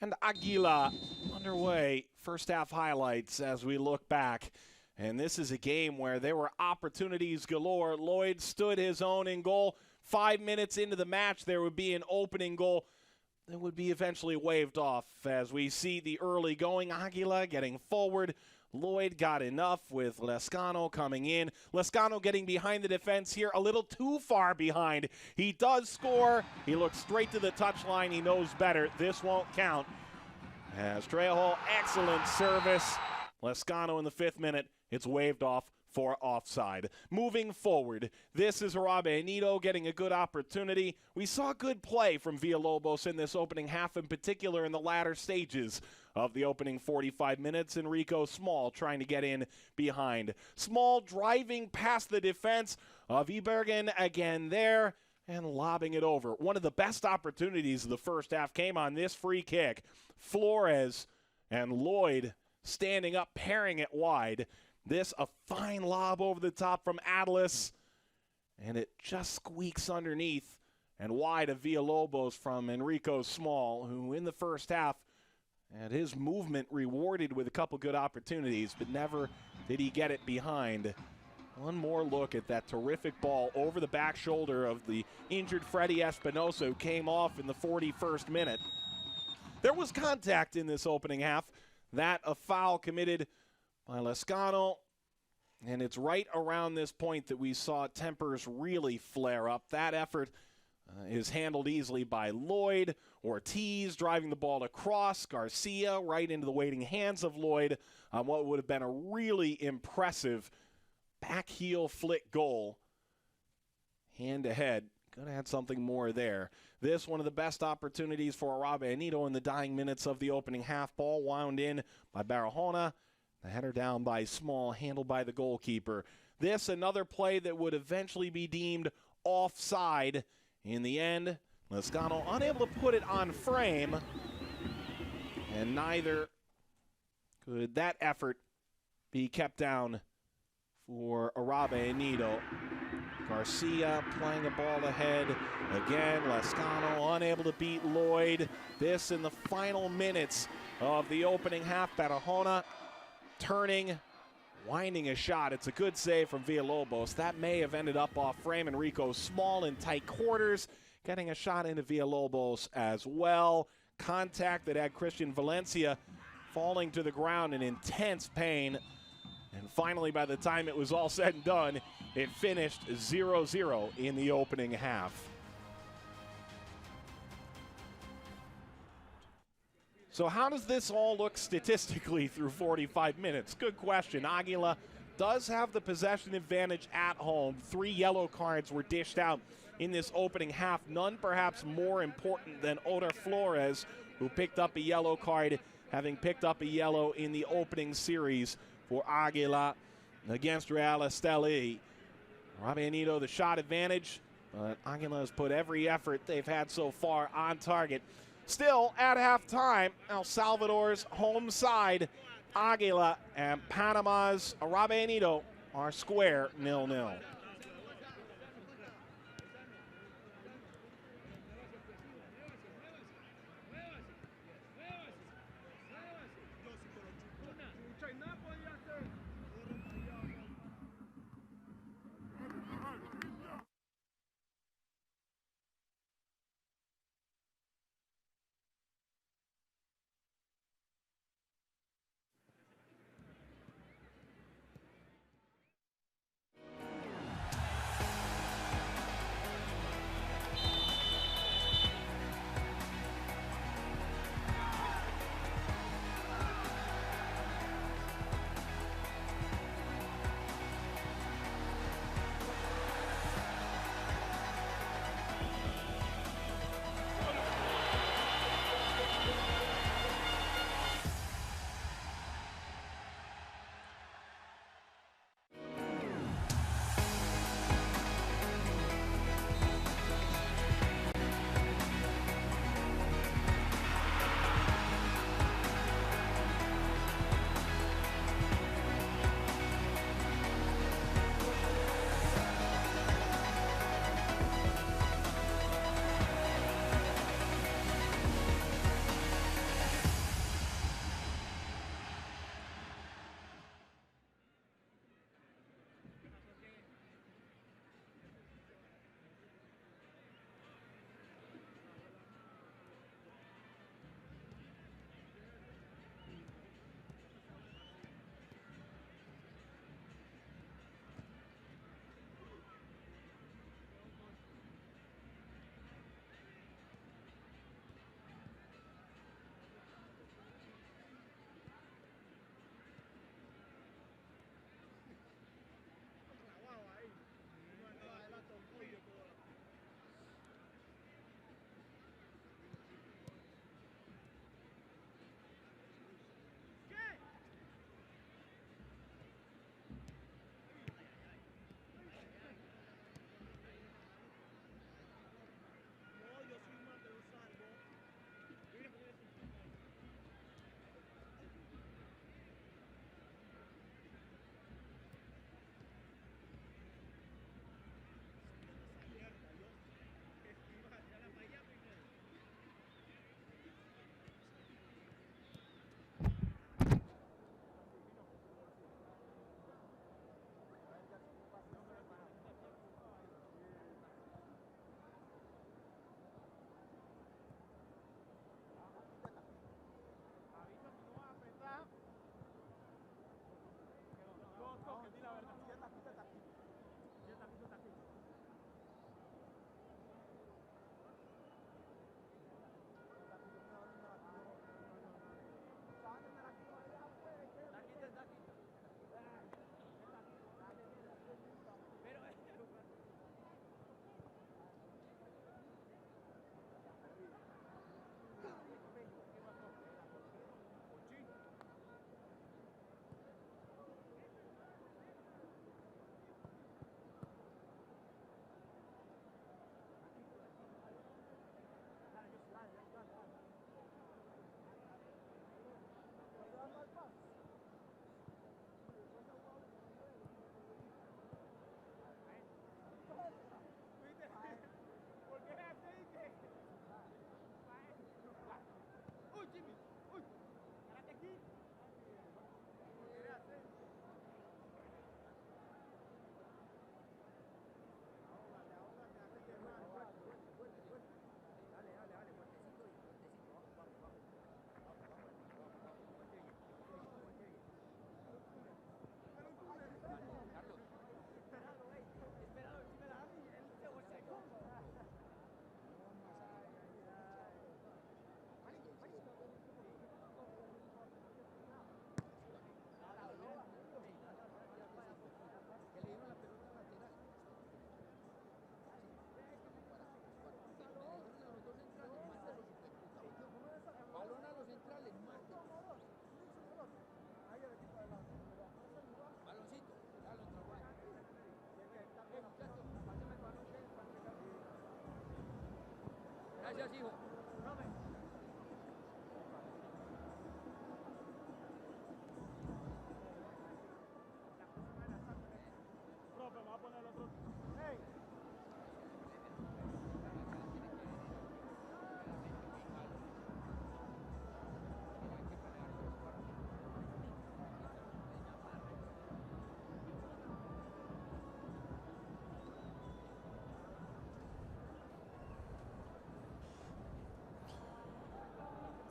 and Aguila underway. First half highlights as we look back. And this is a game where there were opportunities galore. Lloyd stood his own in goal. 5 minutes into the match, there would be an opening goal that would be eventually waved off as we see the early going. Aguila getting forward. Lloyd got enough with Lescano coming in. Lescano getting behind the defense here, a little too far behind. He does score. He looks straight to the touchline. He knows better. This won't count. As Trejo, excellent service. Lescano in the 5th minute. It's waved off for offside. Moving forward, this is Árabe Unido getting a good opportunity. We saw good play from Villalobos in this opening half, in particular in the latter stages of the opening 45 minutes. Enrico Small trying to get in behind. Small driving past the defense of Ibergen again there and lobbing it over. One of the best opportunities of the first half came on this free kick. Flores and Lloyd standing up, pairing it wide. This a fine lob over the top from Atlas, and it just squeaks underneath and wide of Villalobos from Enrico Small, who in the first half had his movement rewarded with a couple good opportunities, but never did he get it behind. One more look at that terrific ball over the back shoulder of the injured Freddie Espinosa, who came off in the 41st minute. There was contact in this opening half. That a foul committed by Lescano, and it's right around this point that we saw tempers really flare up. That effort is handled easily by Lloyd. Ortiz driving the ball across. Garcia right into the waiting hands of Lloyd on what would have been a really impressive back heel flick goal. Hand to head. Could have had something more there. This one of the best opportunities for Árabe Unido in the dying minutes of the opening half. Ball wound in by Barahona. The header down by Small, handled by the goalkeeper. This another play that would eventually be deemed offside. In the end, Lescano unable to put it on frame, and neither could that effort be kept down for Árabe Unido. Garcia playing the ball ahead. Again, Lescano unable to beat Lloyd. This in the final minutes of the opening half. Barahona turning, winding a shot. It's a good save from Villalobos. That may have ended up off frame. Enrico Small in tight quarters, getting a shot into Villalobos as well. Contact that had Christian Valencia falling to the ground in intense pain. And finally, by the time it was all said and done, it finished 0-0 in the opening half. So how does this all look statistically through 45 minutes? Good question. Aguila does have the possession advantage at home. 3 yellow cards were dished out in this opening half. None perhaps more important than Oder Flores, who picked up a yellow card, having picked up a yellow in the opening series for Aguila against Real Esteli. Árabe Unido the shot advantage, but Aguila has put every effort they've had so far on target. Still, at halftime, El Salvador's home side, Aguila, and Panama's Árabe Unido are square 0-0.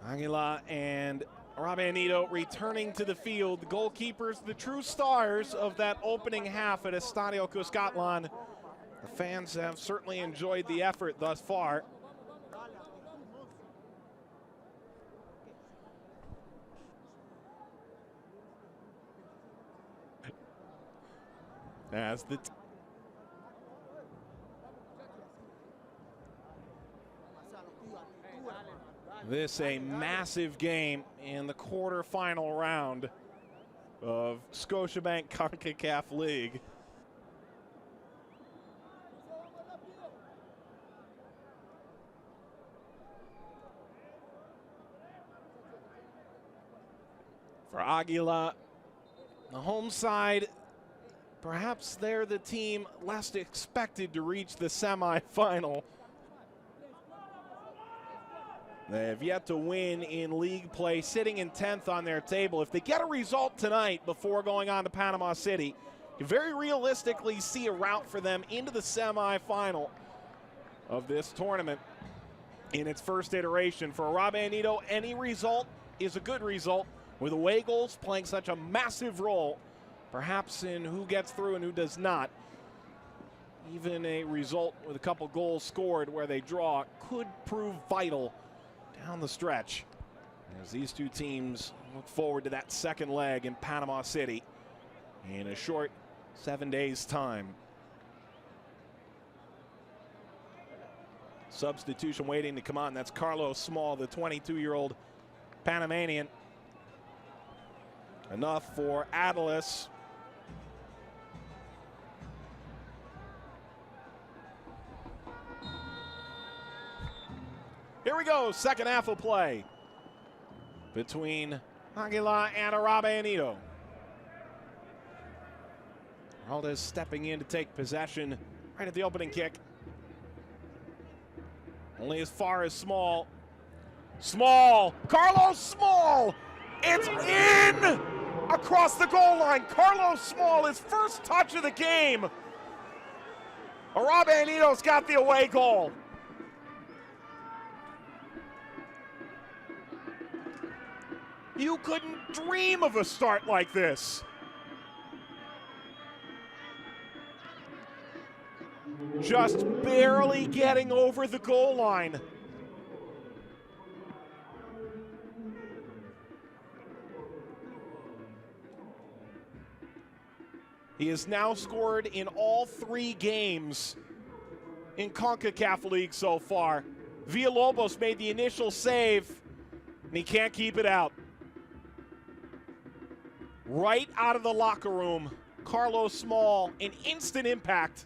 Aguila and Árabe Unido returning to the field. The goalkeepers, the true stars of that opening half at Estadio Cuscatlán. The fans have certainly enjoyed the effort thus far. As this a massive game in the quarterfinal round of Scotiabank Concacaf League. For Aguila, the home side, perhaps they're the team less expected to reach the semifinal. They have yet to win in league play, sitting in 10th on their table. If they get a result tonight before going on to Panama City, you very realistically see a route for them into the semifinal of this tournament in its first iteration. For Árabe Unido, any result is a good result, with away goals playing such a massive role, perhaps in who gets through and who does not. Even a result with a couple goals scored where they draw could prove vital down the stretch, as these two teams look forward to that second leg in Panama City in a short 7 days' time. Substitution waiting to come on. That's Carlos Small, the 22-year-old Panamanian. Enough for Atlas. Here we go, second half of play between Aguila and Árabe Unido. Valdez stepping in to take possession right at the opening kick. Only as far as Small. Small, Carlos Small, it's in! Across the goal line, Carlos Small, his first touch of the game. Árabe Unido's got the away goal. You couldn't dream of a start like this. Just barely getting over the goal line. He has now scored in all 3 games in CONCACAF League so far. Villalobos made the initial save, and he can't keep it out. Right out of the locker room, Carlos Small, an instant impact.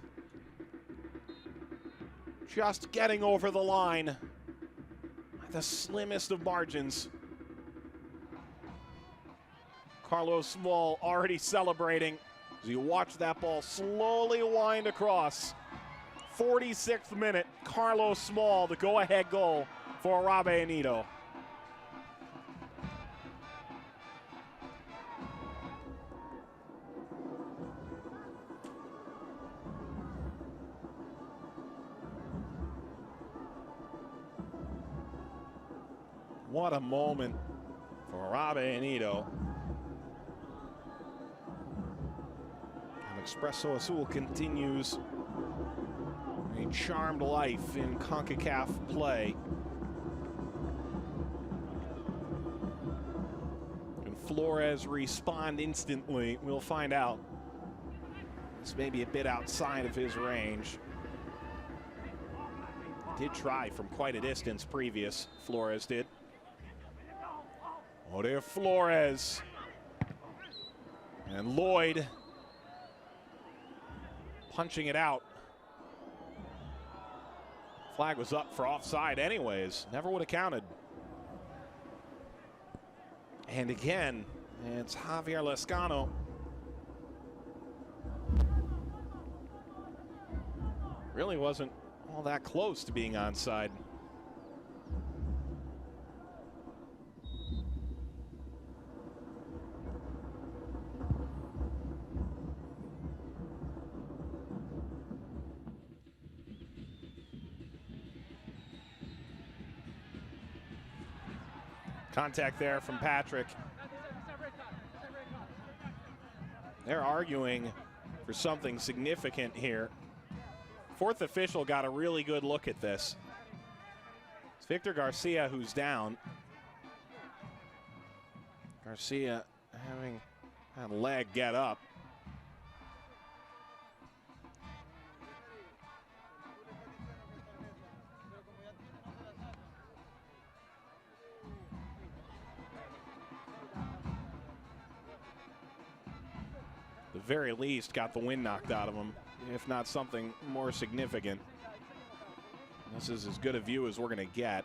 Just getting over the line by the slimmest of margins. Carlos Small already celebrating as you watch that ball slowly wind across. 46th minute, Carlos Small, the go-ahead goal for Árabe Unido. What a moment for Árabe Unido. And Expreso Azul continues a charmed life in CONCACAF play. Can Flores respond instantly? We'll find out. This may be a bit outside of his range. Did try from quite a distance previous, Flores did. Oh, there Flores. And Lloyd punching it out. Flag was up for offside anyways. Never would have counted. And again, it's Javier Lescano. Really wasn't all that close to being onside. Contact there from Patrick. They're arguing for something significant here. Fourth official got a really good look at this. It's Victor Garcia who's down. Garcia having that leg get up. The very least got the wind knocked out of him, if not something more significant. This is as good a view as we're going to get.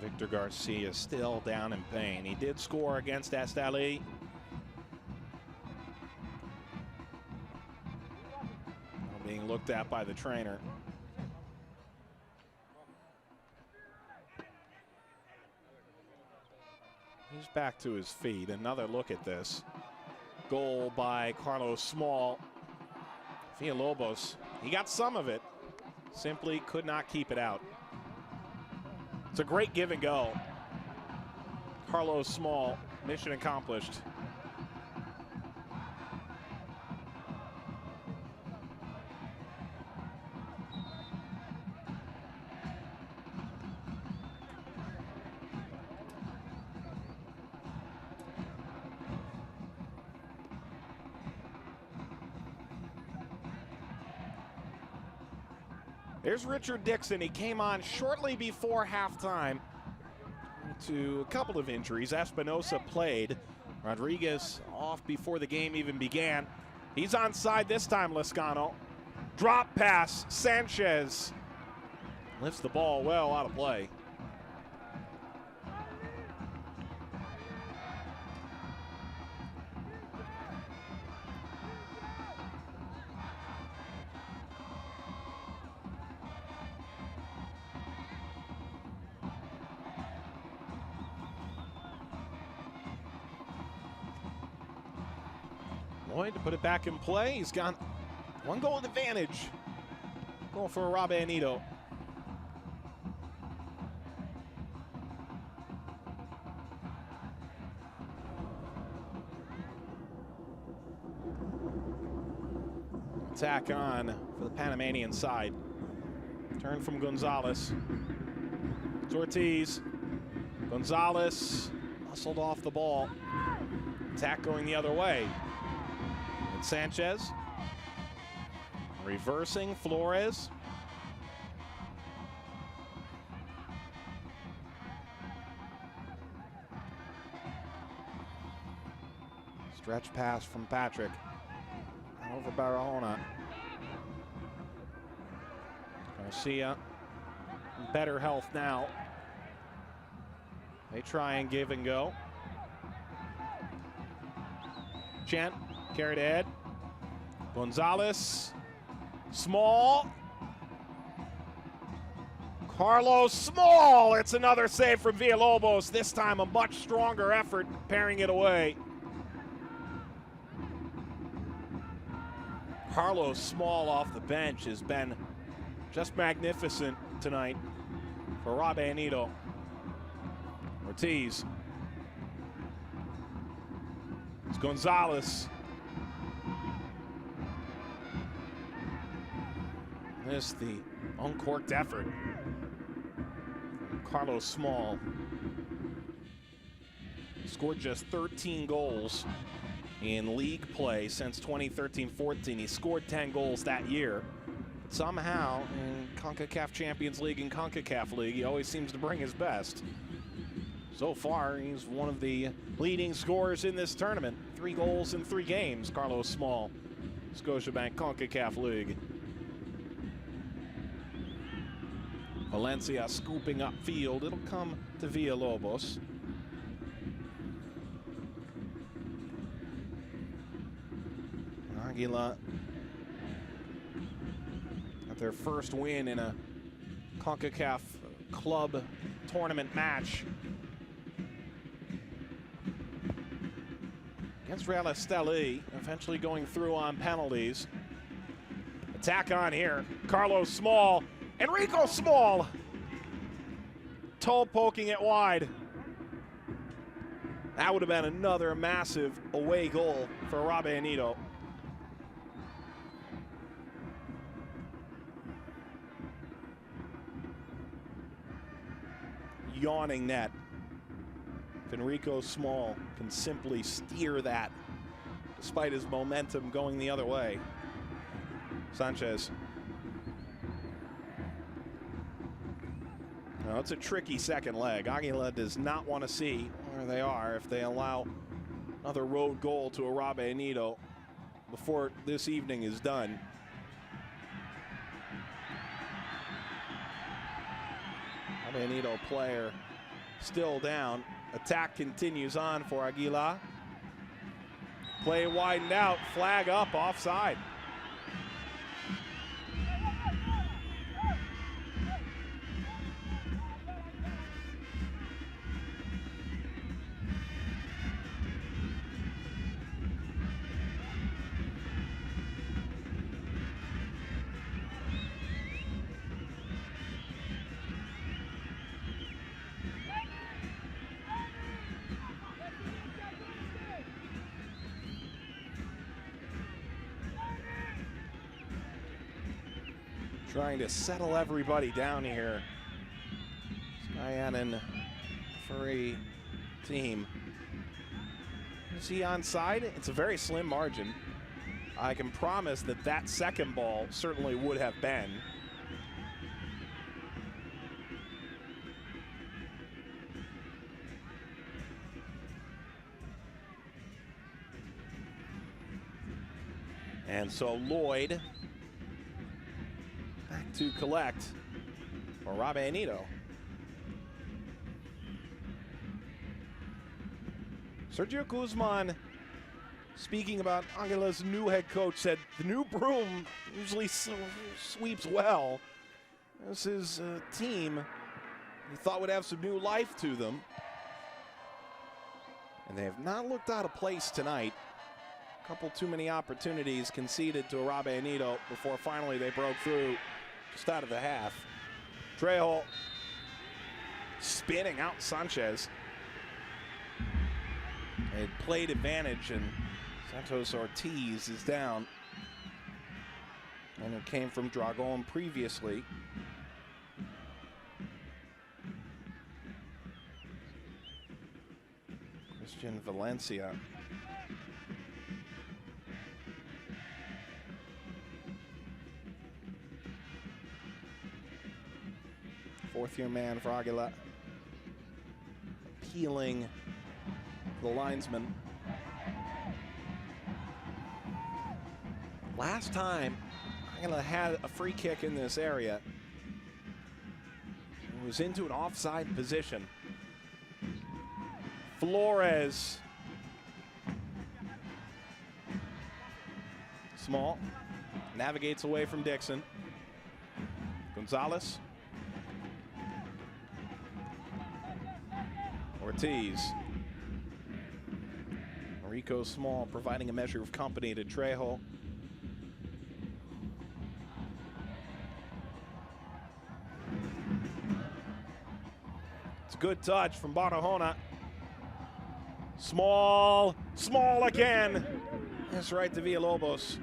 Victor Garcia still down in pain. He did score against Esteli. Being looked at by the trainer. He's back to his feet. Another look at this. Goal by Carlos Small. Villalobos, he got some of it. Simply could not keep it out. It's a great give and go. Carlos Small, mission accomplished. There's Richard Dixon. He came on shortly before halftime to a couple of injuries. Espinosa played. Rodriguez off before the game even began. He's onside this time, Lescano. Drop pass, Sanchez lifts the ball well out of play. Lloyd to put it back in play. He's got one goal advantage. Goal for Árabe Unido. Attack on for the Panamanian side. Turn from Gonzalez. It's Ortiz. Gonzalez muscled off the ball. Attack going the other way. Sanchez reversing Flores. Stretch pass from Patrick over Barahona. Garcia in better health now. They try and give and go. Chant carried ahead. Gonzalez. Small. Carlos Small. It's another save from Villalobos. This time a much stronger effort paring it away. Carlos Small off the bench has been just magnificent tonight for Árabe Unido. Ortiz. It's Gonzalez. This the uncorked effort from Carlos Small. He scored just 13 goals in league play since 2013-14. He scored 10 goals that year. But somehow in CONCACAF Champions League and CONCACAF League, he always seems to bring his best. So far, he's one of the leading scorers in this tournament. 3 goals in 3 games, Carlos Small, Scotiabank Concacaf League. Valencia scooping upfield. It'll come to Villalobos. Aguila at their first win in a CONCACAF club tournament match against Real Esteli, eventually going through on penalties. Attack on here. Carlos Small. Enrico Small. Toe poking it wide. That would have been another massive away goal for Árabe Unido. Yawning net. If Enrico Small can simply steer that despite his momentum going the other way. Sanchez. Now, it's a tricky second leg. Aguila does not want to see where they are if they allow another road goal to Árabe Unido before this evening is done. Árabe Unido player still down. Attack continues on for Aguila. Play widened out, flag up, offside. Trying to settle everybody down here. Skyanan Furry team. Is he onside? It's a very slim margin. I can promise that that second ball certainly would have been. And so Lloyd back to collect for Árabe Unido. Sergio Guzman, speaking about Aguila's new head coach, said the new broom usually sweeps well. This is a team he thought would have some new life to them. And they have not looked out of place tonight. A couple too many opportunities conceded to Árabe Unido before finally they broke through just out of the half. Trejo spinning out Sanchez. It played advantage, and Santos Ortiz is down. And it came from Dragon previously. Christian Valencia. Fourth-year man for Aguila. Appealing the linesman. Last time Aguila had a free kick in this area, it was into an offside position. Flores. Small navigates away from Dixon. Gonzalez. Ortiz. Enrico Small providing a measure of company to Trejo. It's a good touch from Barahona. Small again. That's right to Villalobos.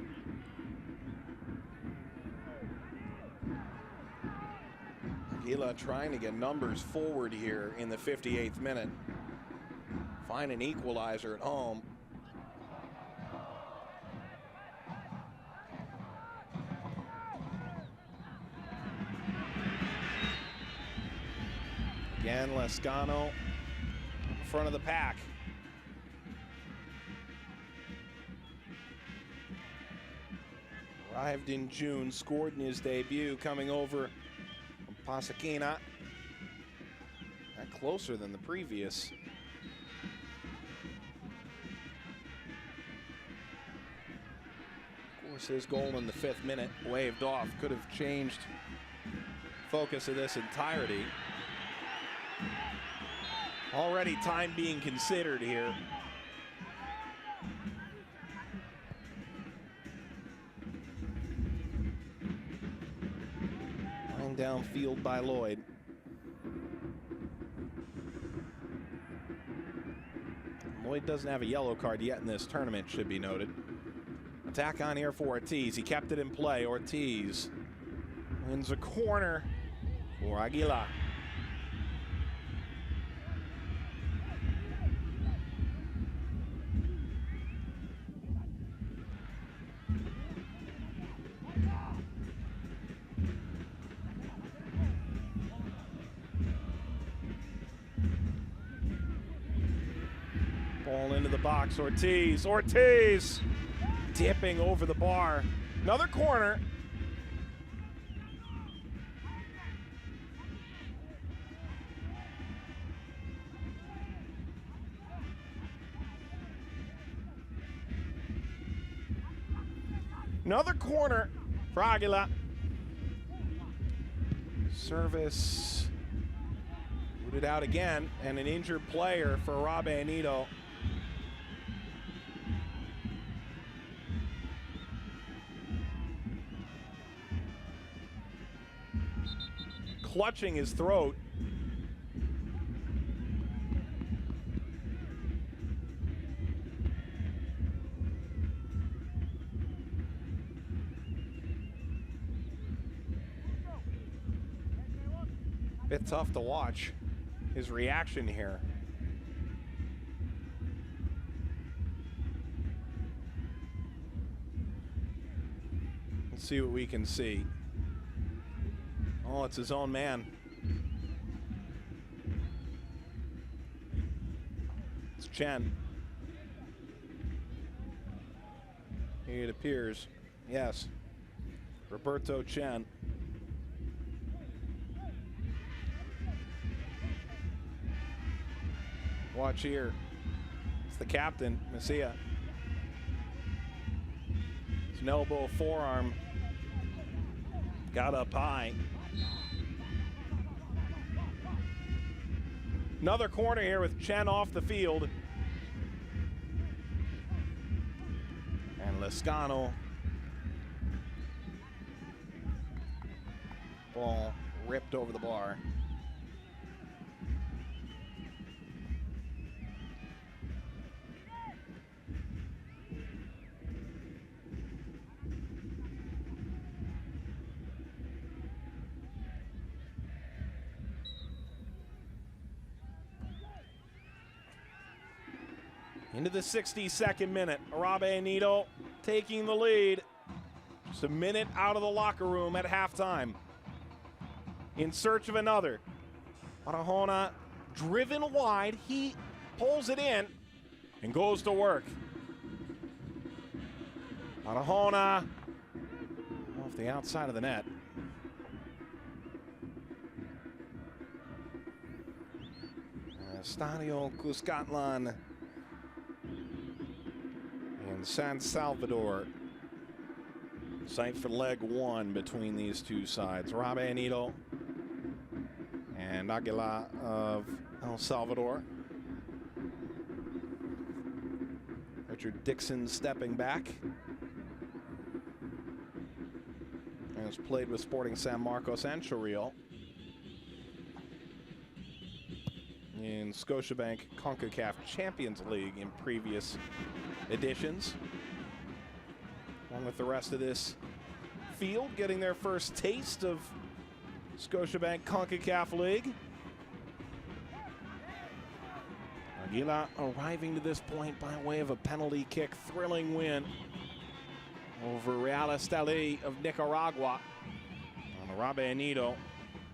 Aguila trying to get numbers forward here in the 58th minute. Find an equalizer at home. Again, Lescano front of the pack. Arrived in June, scored in his debut, coming over from Pasakina. Not closer than the previous. Of course, his goal in the 5th minute, waved off, could have changed focus of this entirety. Already time being considered here. Line downfield by Lloyd. Lloyd doesn't have a yellow card yet in this tournament, should be noted. Attack on here for Ortiz. He kept it in play. Ortiz wins a corner for Aguila. Ball into the box. Ortiz. Ortiz dipping over the bar. Another corner. Another corner for Aguila. Service booted out again, and an injured player for Árabe Unido. Clutching his throat. Bit tough to watch his reaction here. Let's see what we can see. Oh, it's his own man. It's Chen. It appears, yes. Roberto Chen. Watch here. It's the captain, Messia. It's an elbow, forearm. Got up high. Another corner here with Chen off the field. And Lescano. Ball ripped over the bar. Into the 62nd minute, Árabe Unido taking the lead. Just a minute out of the locker room at halftime. In search of another. Arajona driven wide. He pulls it in and goes to work. Arajona off the outside of the net. Estadio Cuscatlan in San Salvador. Site for leg one between these two sides. Árabe Unido and Aguila of El Salvador. Richard Dixon stepping back. And has played with Sporting San Marcos and Chorrillo in Scotiabank Concacaf Champions League in previous editions. Along with the rest of this field getting their first taste of Scotiabank Concacaf League. Aguila arriving to this point by way of a penalty kick. Thrilling win over Real Esteli of Nicaragua. And Árabe Unido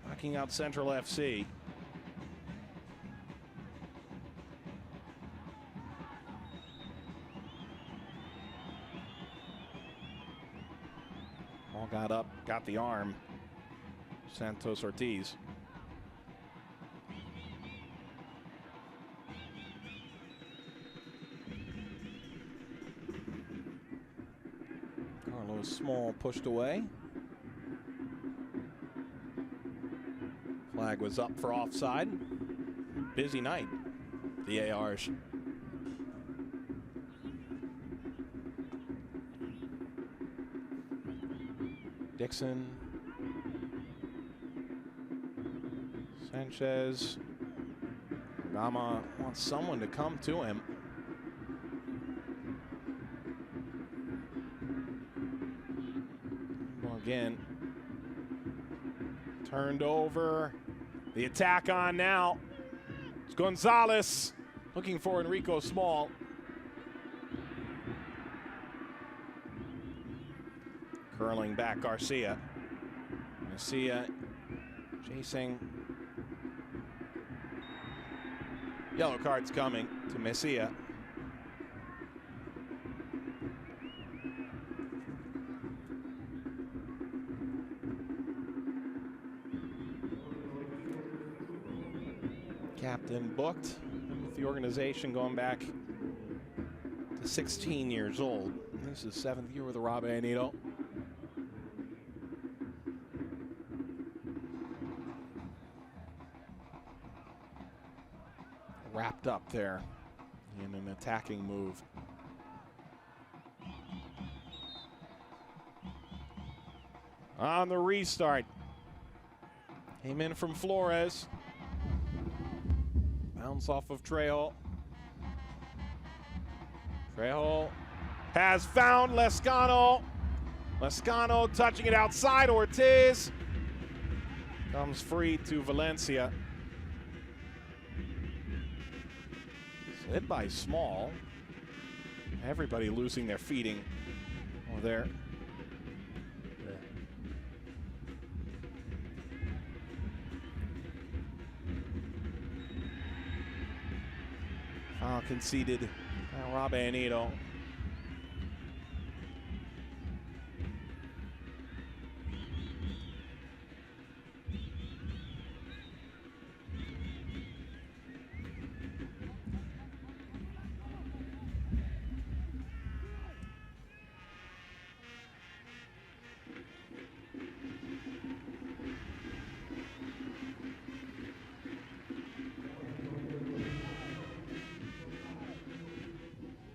knocking out Central FC. Small got up, got the arm. Santos Ortiz. Carlos Small pushed away. Flag was up for offside. Busy night, the ARs. Dixon. Sanchez. Gama wants someone to come to him. Well, again. Turned over. The attack on now. It's Gonzalez looking for Enrico Small. Curling back Garcia. Garcia chasing. Yellow card's coming to Messia. Captain booked with the organization going back to 16 years old. This is 7th year with the Árabe Unido. Wrapped up there in an attacking move. On the restart. Came in from Flores. Bounce off of Trejo. Trejo has found Lescano. Lescano touching it outside. Ortiz comes free to Valencia. Slid by Small. Everybody losing their feeding. Oh, there. Foul conceded. Árabe Unido.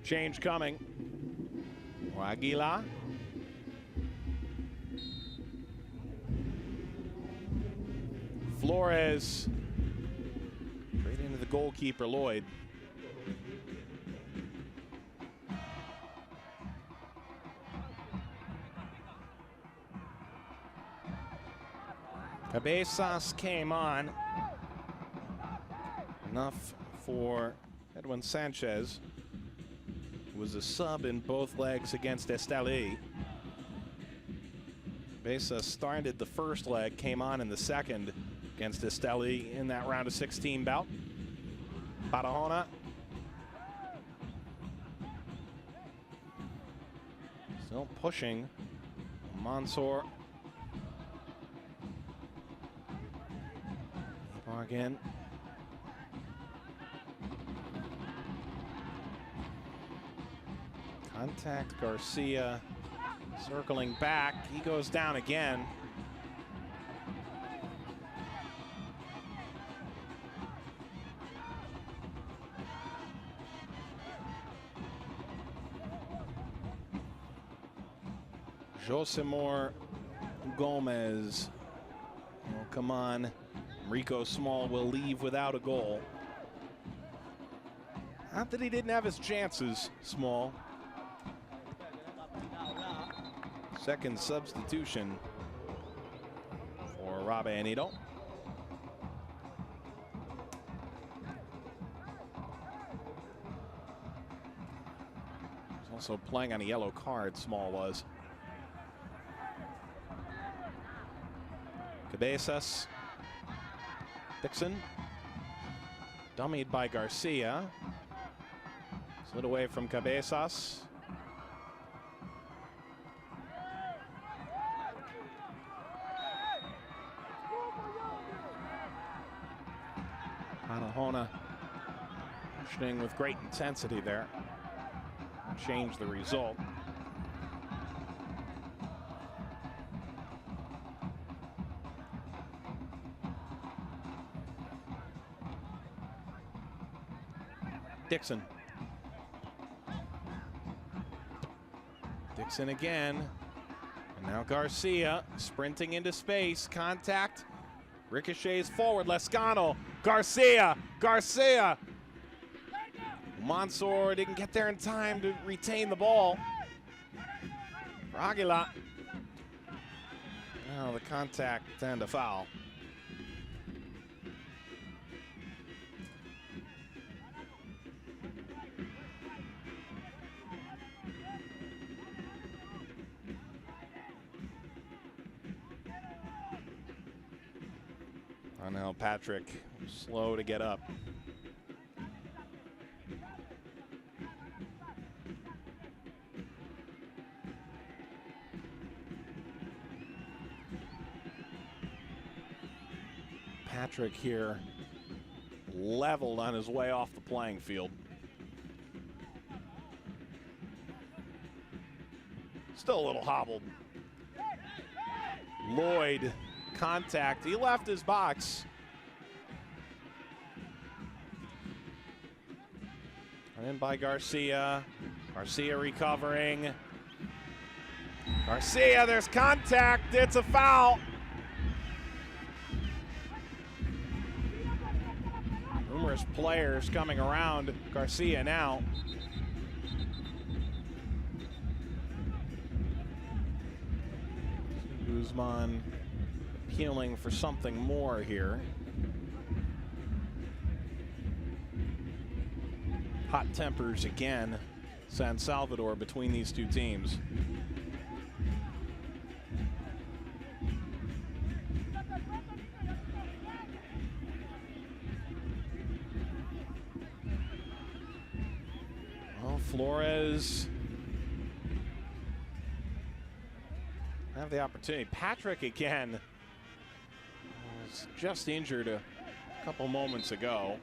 Change coming. Aguila. Flores. Straight into the goalkeeper, Lloyd. Cabezas came on. Enough for Edwin Sanchez. Was a sub in both legs against Esteli. Besa started the first leg, came on in the second against Esteli in that round of 16 bout. Barahona. Still pushing. Mansour. Again. Contact Garcia, circling back. He goes down again. Josimor Gomez. Oh, come on. Enrico Small will leave without a goal. Not that he didn't have his chances, Small. Second substitution for Árabe Unido. He's also playing on a yellow card, Small was. Cabezas. Dixon. Dummied by Garcia. Slid away from Cabezas. positioning with great intensity there. Change the result. Dixon. Dixon again. And now Garcia sprinting into space. Contact. Ricochets forward. Lescano. Garcia. Garcia. Mansour didn't get there in time to retain the ball. For Aguila. Now the contact and a foul. Now Patrick slow to get up. Patrick here leveled on his way off the playing field. Still a little hobbled. Lloyd, contact. He left his box. And in by Garcia. Garcia recovering. Garcia, there's contact. It's a foul. Numerous players coming around Garcia now. Guzman appealing for something more here. Hot tempers again, San Salvador, between these two teams. Well, Flores have the opportunity. Patrick again was just injured a couple moments ago.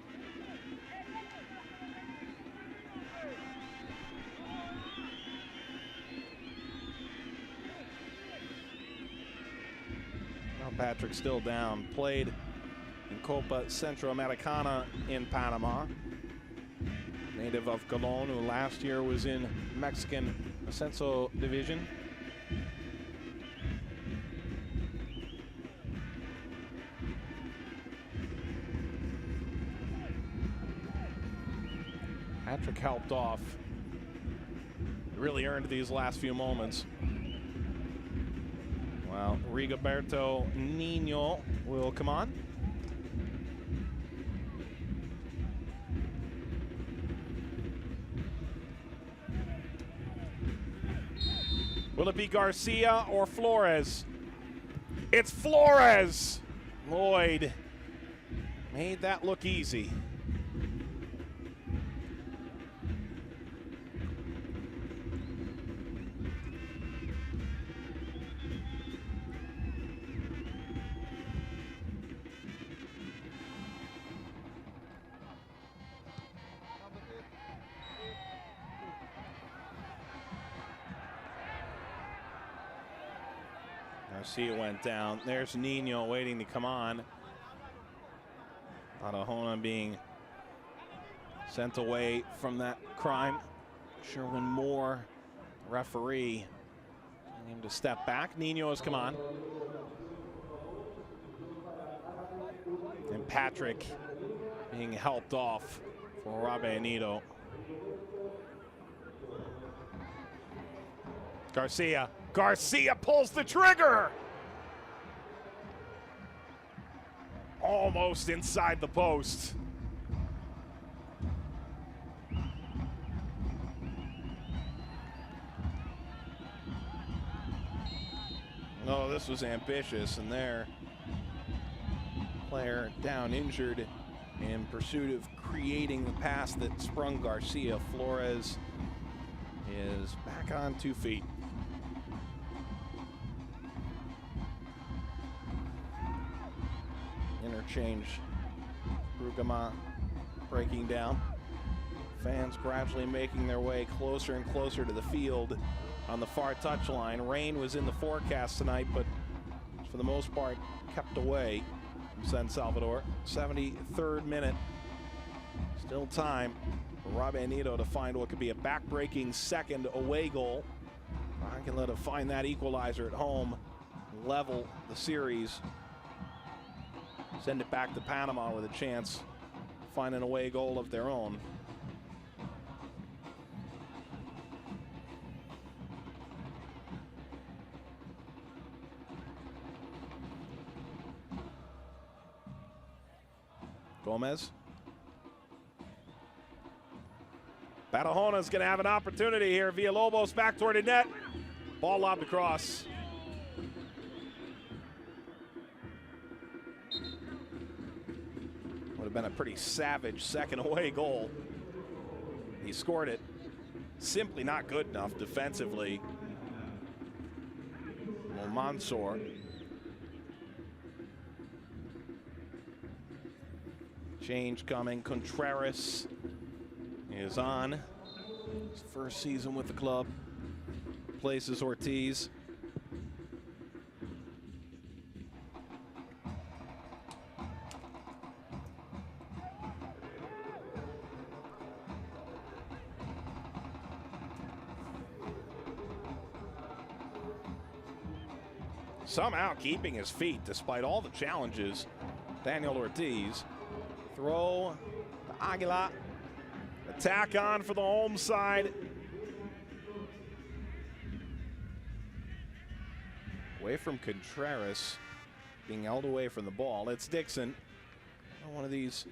Patrick still down. Played in Copa Centroamericana in Panama. Native of Colón, who last year was in Mexican Ascenso Division. Patrick helped off. Really earned these last few moments. Well, Rigoberto Nino will come on. Will it be Garcia or Flores? It's Flores! Lloyd made that look easy. Garcia went down. There's Nino waiting to come on. Arajona being sent away from that crime. Sherwin Moore, referee, telling him to step back. Nino has come on. And Patrick being helped off for Árabe Unido. Garcia. Garcia pulls the trigger. Almost inside the post. Oh, this was ambitious, and there, player down injured in pursuit of creating the pass that sprung Garcia. Flores is back on 2 feet. Interchange. Brugama breaking down. Fans gradually making their way closer and closer to the field on the far touchline. Rain was in the forecast tonight, but for the most part kept away from San Salvador. 73rd minute. Still time for Árabe Unido to find what could be a back-breaking second away goal. Aguila to find that equalizer at home, level the series, send it back to Panama with a chance to find an away goal of their own. Gomez. Barrajona's going to have an opportunity here. Villalobos back toward the net. Ball lobbed across. Would have been a pretty savage second away goal. He scored it. Simply not good enough defensively. Mansour. Change coming. Contreras is on. His first season with the club. Places Ortiz. Somehow keeping his feet despite all the challenges. Daniel Ortiz. Throw to Aguila. Attack on for the home side. Away from Contreras, being held away from the ball. It's Dixon. One of these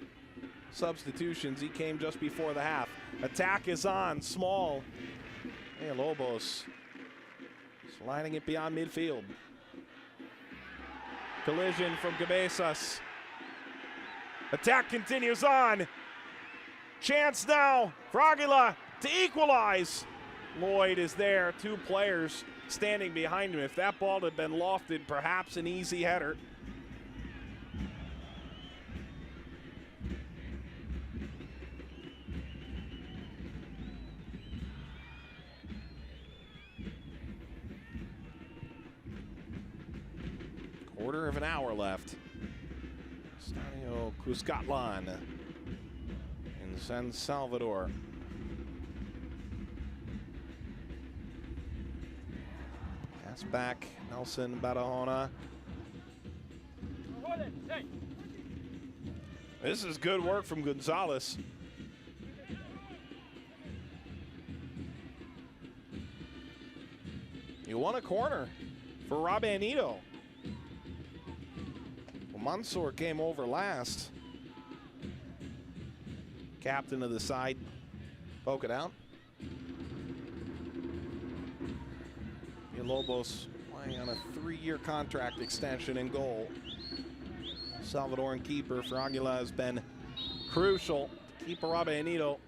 substitutions. He came just before the half. Attack is on. Small. Villalobos sliding it beyond midfield. Collision from Cabezas. Attack continues on. Chance now for Aguila to equalize. Lloyd is there. Two players standing behind him. If that ball had been lofted, perhaps an easy header. Quarter of an hour left. Estadio Cuscatlan in San Salvador. Pass back, Nelson Barahona. This is good work from Gonzalez. You won a corner for Árabe Unido. Mansour came over last. Captain of the side, poke it out. Villalobos playing on a 3-year contract extension in goal. Salvadoran keeper for Aguila has been crucial to keep Árabe Unido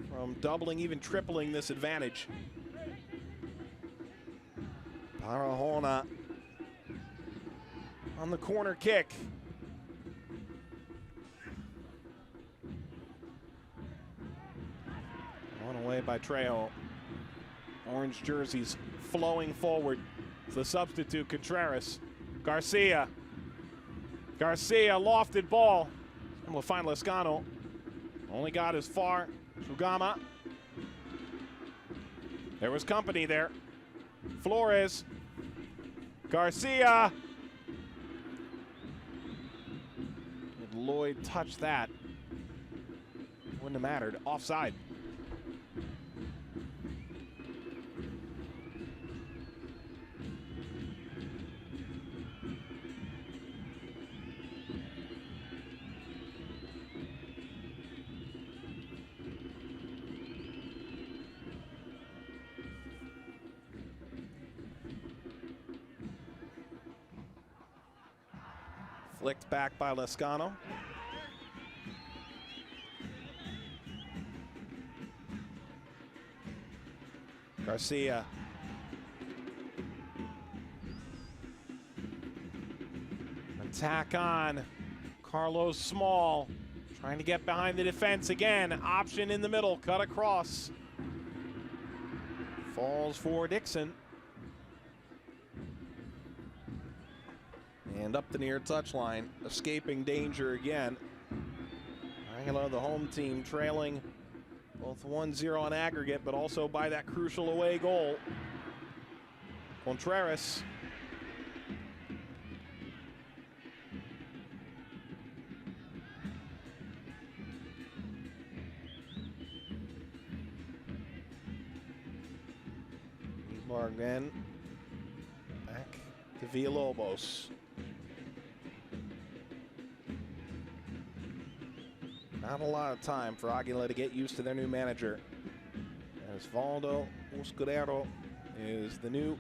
from doubling, even tripling this advantage. Barahona on the corner kick. Away by Trejo. Orange jerseys flowing forward. It's the substitute, Contreras. Garcia. Garcia, lofted ball. And we'll find Lescano. Only got as far. Sugama. There was company there. Flores. Garcia. If Lloyd touched that, wouldn't have mattered. Offside. Flicked back by Lescano. Garcia. Attack on. Carlos Small Trying to get behind the defense again. Option in the middle, cut across. Falls for Dixon. And up the near touchline, escaping danger again. Aguila, the home team, trailing both 1-0 on aggregate, but also by that crucial away goal. Contreras. Again, back to Villalobos. Not a lot of time for Aguila to get used to their new manager, as Valdo Muscarero is the new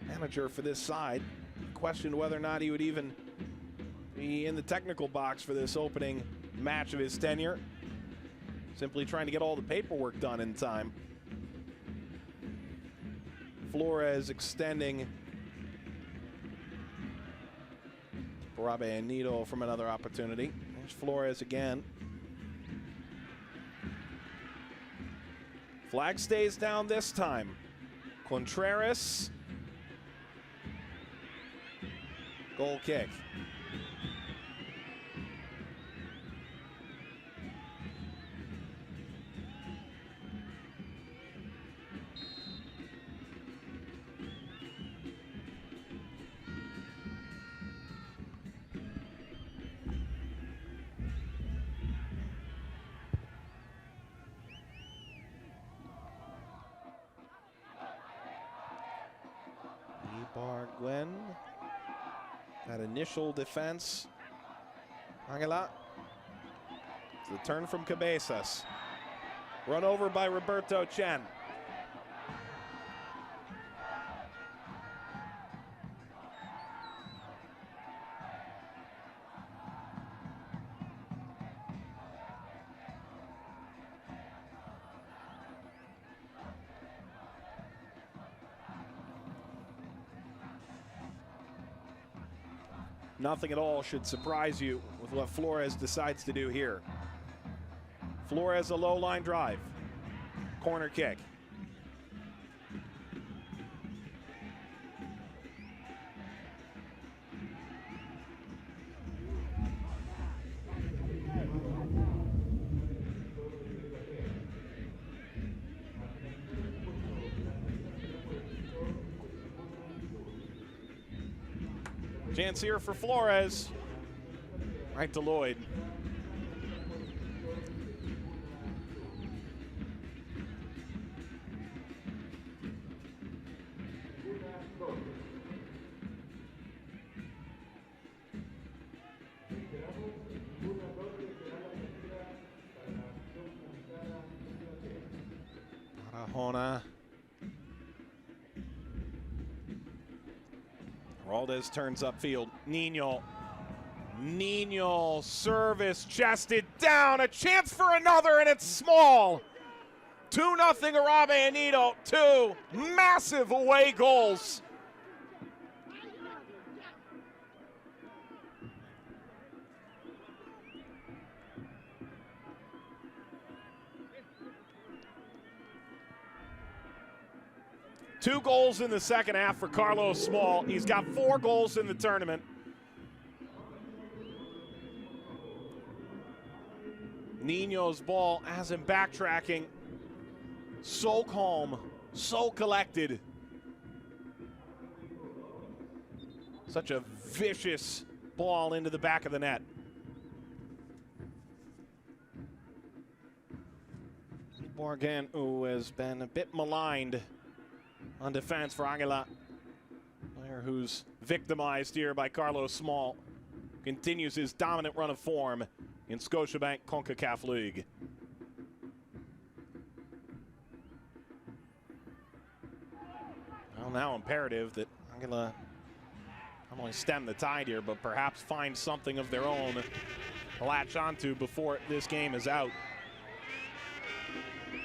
manager for this side. Questioned whether or not he would even be in the technical box for this opening match of his tenure. Simply trying to get all the paperwork done in time. Flores extending. Deportivo Árabe Unido from another opportunity. There's Flores again. Flag stays down this time. Contreras. Goal kick. Gwen, that initial defense. Aguila, the turn from Cabezas. Run over by Roberto Chen. Nothing at all should surprise you with what Flores decides to do here. Flores, a low line drive. Corner kick. Chance here for Flores. Right to Lloyd. Barahona. Raldez turns upfield. Nino. Nino, service, chested down. A chance for another, and it's small. 2-0 Árabe Unido. 2 massive away goals. Two goals in the second half for Carlos Small. He's got 4 goals in the tournament. Nino's ball has him backtracking. So calm, so collected. Such a vicious ball into the back of the net. Morgan, who has been a bit maligned on defense for Aguila. Player who's victimized here by Carlos Small. Continues his dominant run of form in Scotiabank Concacaf League. Well, now imperative that Aguila not only stem the tide here, but perhaps find something of their own to latch onto before this game is out.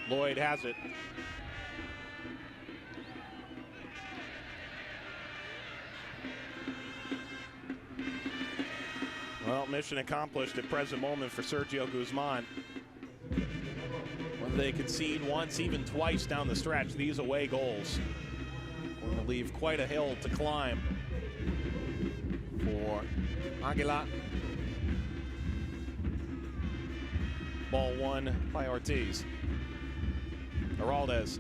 Lloyd has it. Well, mission accomplished at present moment for Sergio Guzman. When they concede once, even twice down the stretch, these away goals will leave quite a hill to climb for Aguila. Ball won by Ortiz. Heraldez.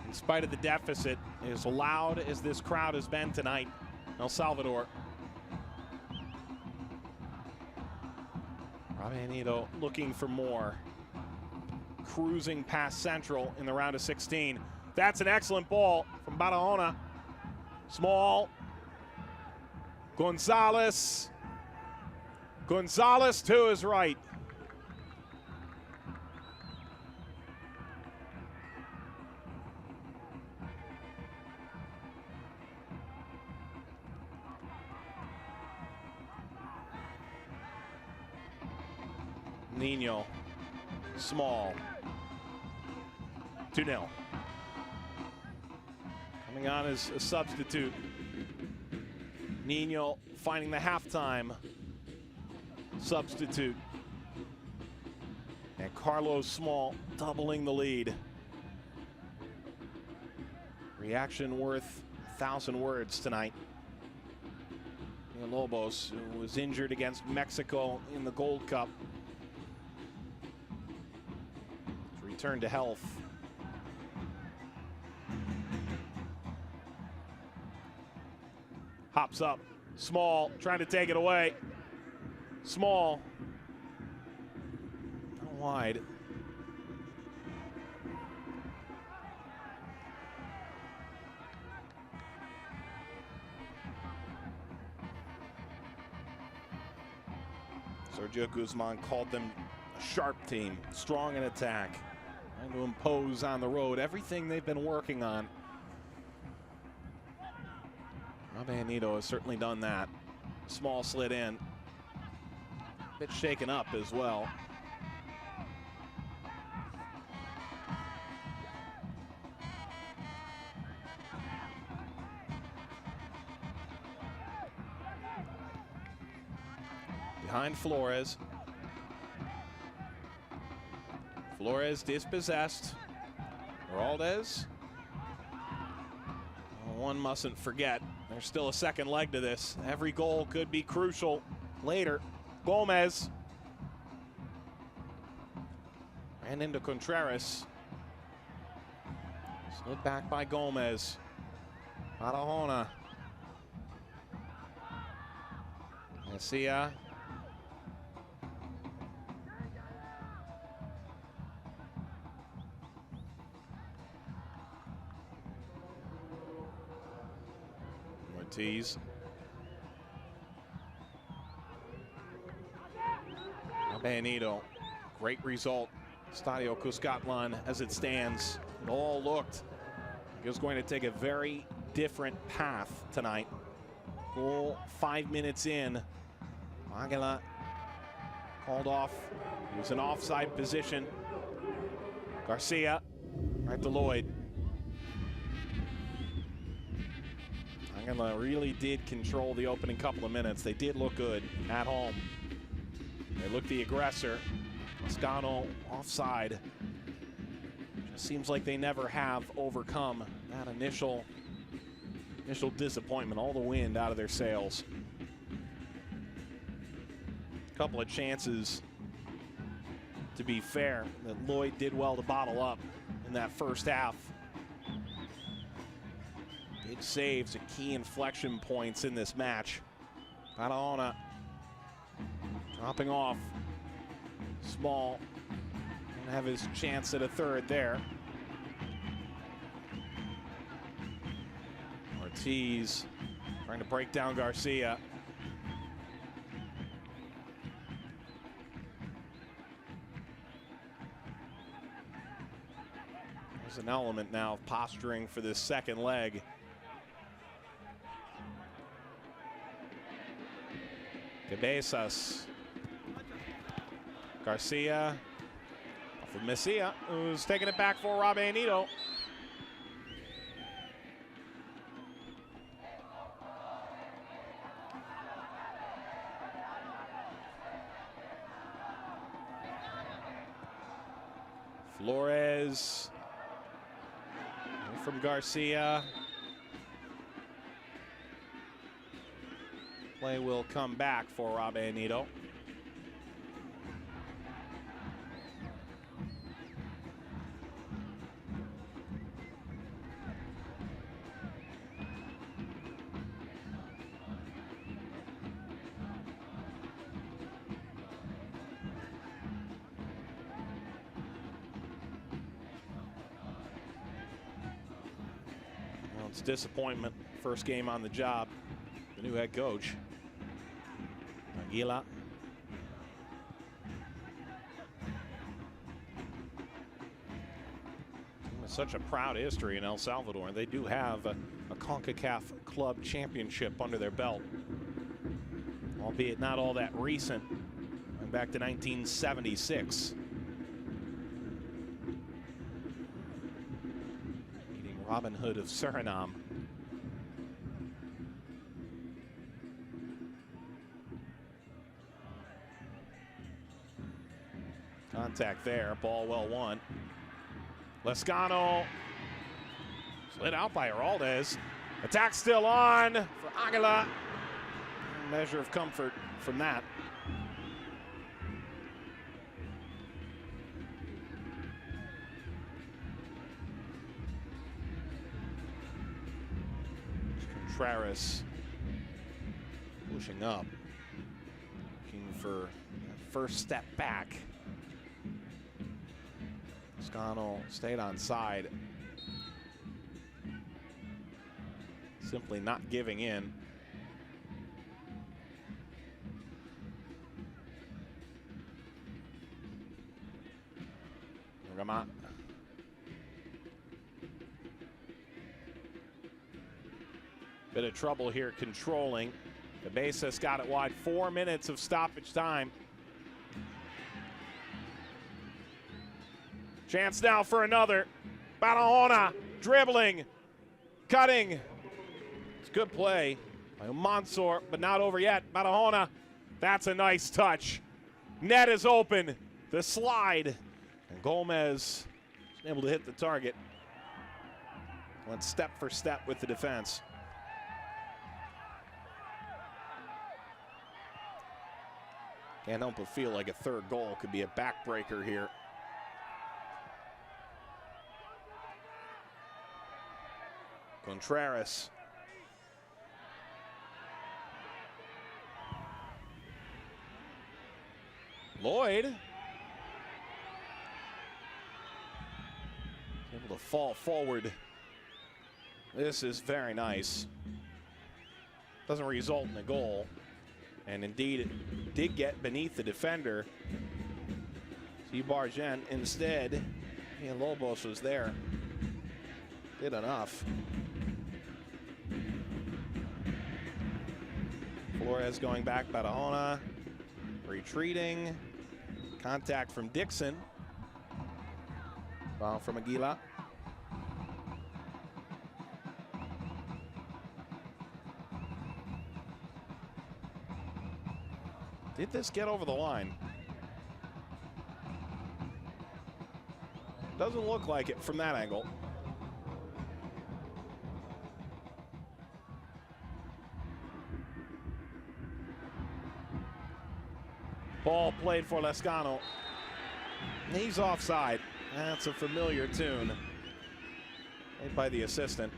In spite of the deficit, as loud as this crowd has been tonight, El Salvador. Árabe Unido looking for more. Cruising past Central in the round of 16. That's an excellent ball from Barahona. Small. Gonzalez. Gonzalez to his right. Nino. Small. 2-0. Coming on as a substitute. Nino finding the halftime substitute. And Carlos Small doubling the lead. Reaction worth 1,000 words tonight. Lobos, who was injured against Mexico in the Gold Cup, returned to health. Hops up. Small trying to take it away. Small. Wide. Sergio Guzman called them a sharp team, strong in attack, trying to impose on the road everything they've been working on. Árabe Unido has certainly done that. Small slid in. A bit shaken up as well. Behind Flores. Flores dispossessed. Heraldez. One mustn't forget, there's still a second leg to this. Every goal could be crucial later. Gomez. Ran into Contreras. Slid back by Gomez. Barahona. Garcia. Ortiz. Árabe Unido, great result. Estadio Cuscatlan as it stands. It all looked like it was going to take a very different path tonight. Goal 5 minutes in. Aguila called off. He was in offside position. Garcia right to Lloyd. Aguila really did control the opening couple of minutes. They did look good at home. They looked the aggressor. Toscano offside. Just seems like they never have overcome that initial disappointment. All the wind out of their sails. A couple of chances, to be fair, that Lloyd did well to bottle up in that first half. Big saves at key inflection points in this match. Barahona dropping off. Small gonna have his chance at a third there. Ortiz trying to break down Garcia. There's an element now of posturing for this second leg. Cabezas Garcia off of Messia, who's taking it back for Árabe Unido. Flores from Garcia. Play will come back for Árabe Unido. It's disappointment. First game on the job. The new head coach, Aguila. Such a proud history in El Salvador. They do have a Concacaf club championship under their belt, albeit not all that recent, going back to 1976. Robin Hood of Suriname. Contact there, ball well won. Lescano slid out by Heraldez. Attack still on for Aguila. Measure of comfort from that. Contreras pushing up, looking for that first step back. Scano stayed on side, simply not giving in. Ramat. Bit of trouble here controlling. The basis got it wide. 4 minutes of stoppage time. Chance now for another. Barahona dribbling, cutting. It's good play by Mansour, but not over yet. Barahona, that's a nice touch. Net is open. The slide. And Gomez is able to hit the target. Went step for step with the defense. Can't help but feel like a third goal could be a backbreaker here. Contreras. Lloyd. Able to fall forward. This is very nice. Doesn't result in a goal. And indeed, it did get beneath the defender. See Bargen instead. And Lobos was there. Did enough. Flores going back, Barahona retreating. Contact from Dixon. Foul from Aguila. Did this get over the line? Doesn't look like it from that angle. Ball played for Lescano. He's offside. That's a familiar tune. Played by the assistant.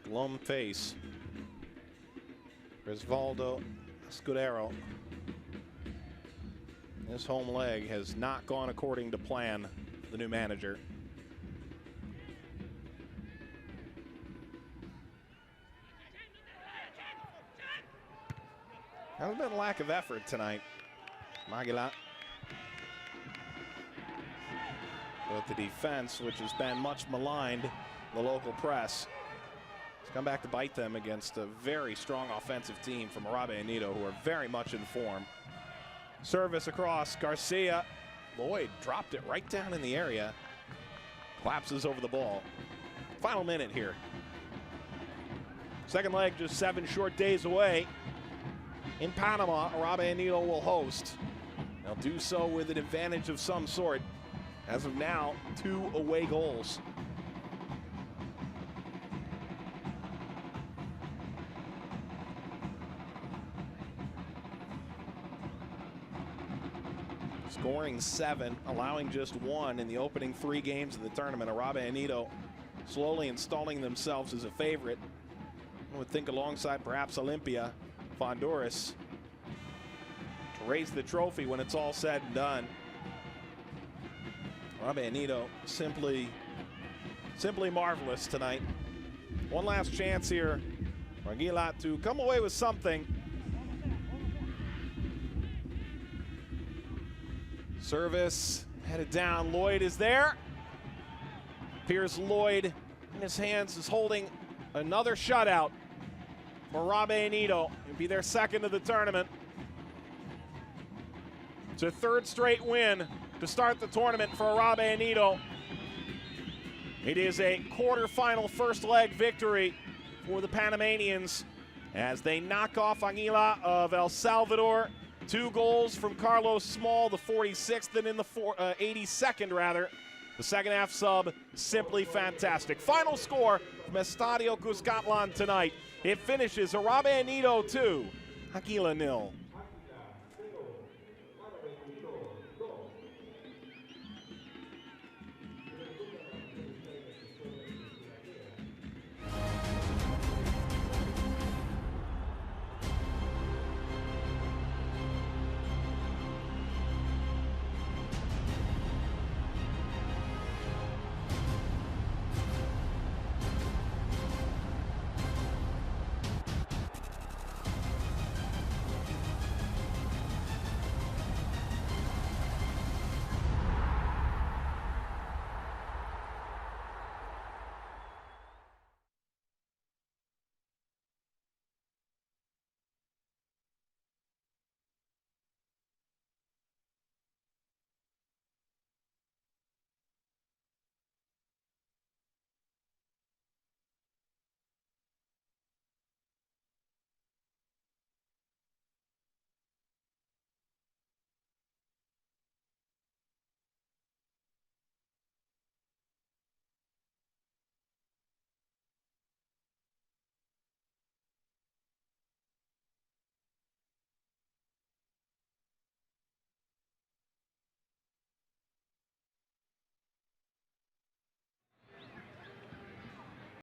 Glum face. Osvaldo Escudero. This home leg has not gone according to plan for the new manager. Hasn't been a lack of effort tonight. Aguila. But the defense, which has been much maligned in the local press, has come back to bite them against a very strong offensive team from Árabe Unido, who are very much in form. Service across, Garcia. Lloyd dropped it right down in the area. Collapses over the ball. Final minute here. Second leg just 7 short days away. In Panama, Árabe Unido will host. They'll do so with an advantage of some sort. As of now, 2 away goals. Scoring 7, allowing just 1 in the opening 3 games of the tournament. Árabe Unido slowly installing themselves as a favorite. I would think alongside perhaps Olympia, Honduras, to raise the trophy when it's all said and done. Árabe Unido simply marvelous tonight. One last chance here for Aguila to come away with something. Service headed down. Lloyd is there. Piers Lloyd in his hands is holding another shutout for Árabe Unido. It'll be their second of the tournament. It's a 3rd straight win to start the tournament for Árabe Unido. It is a quarterfinal first leg victory for the Panamanians as they knock off Aguila of El Salvador. 2 goals from Carlos Small, the 46th, and in the 82nd rather. The second half sub, simply fantastic. Final score from Estadio Cuscatlan tonight. It finishes Árabe Unido 2, Aguila 0.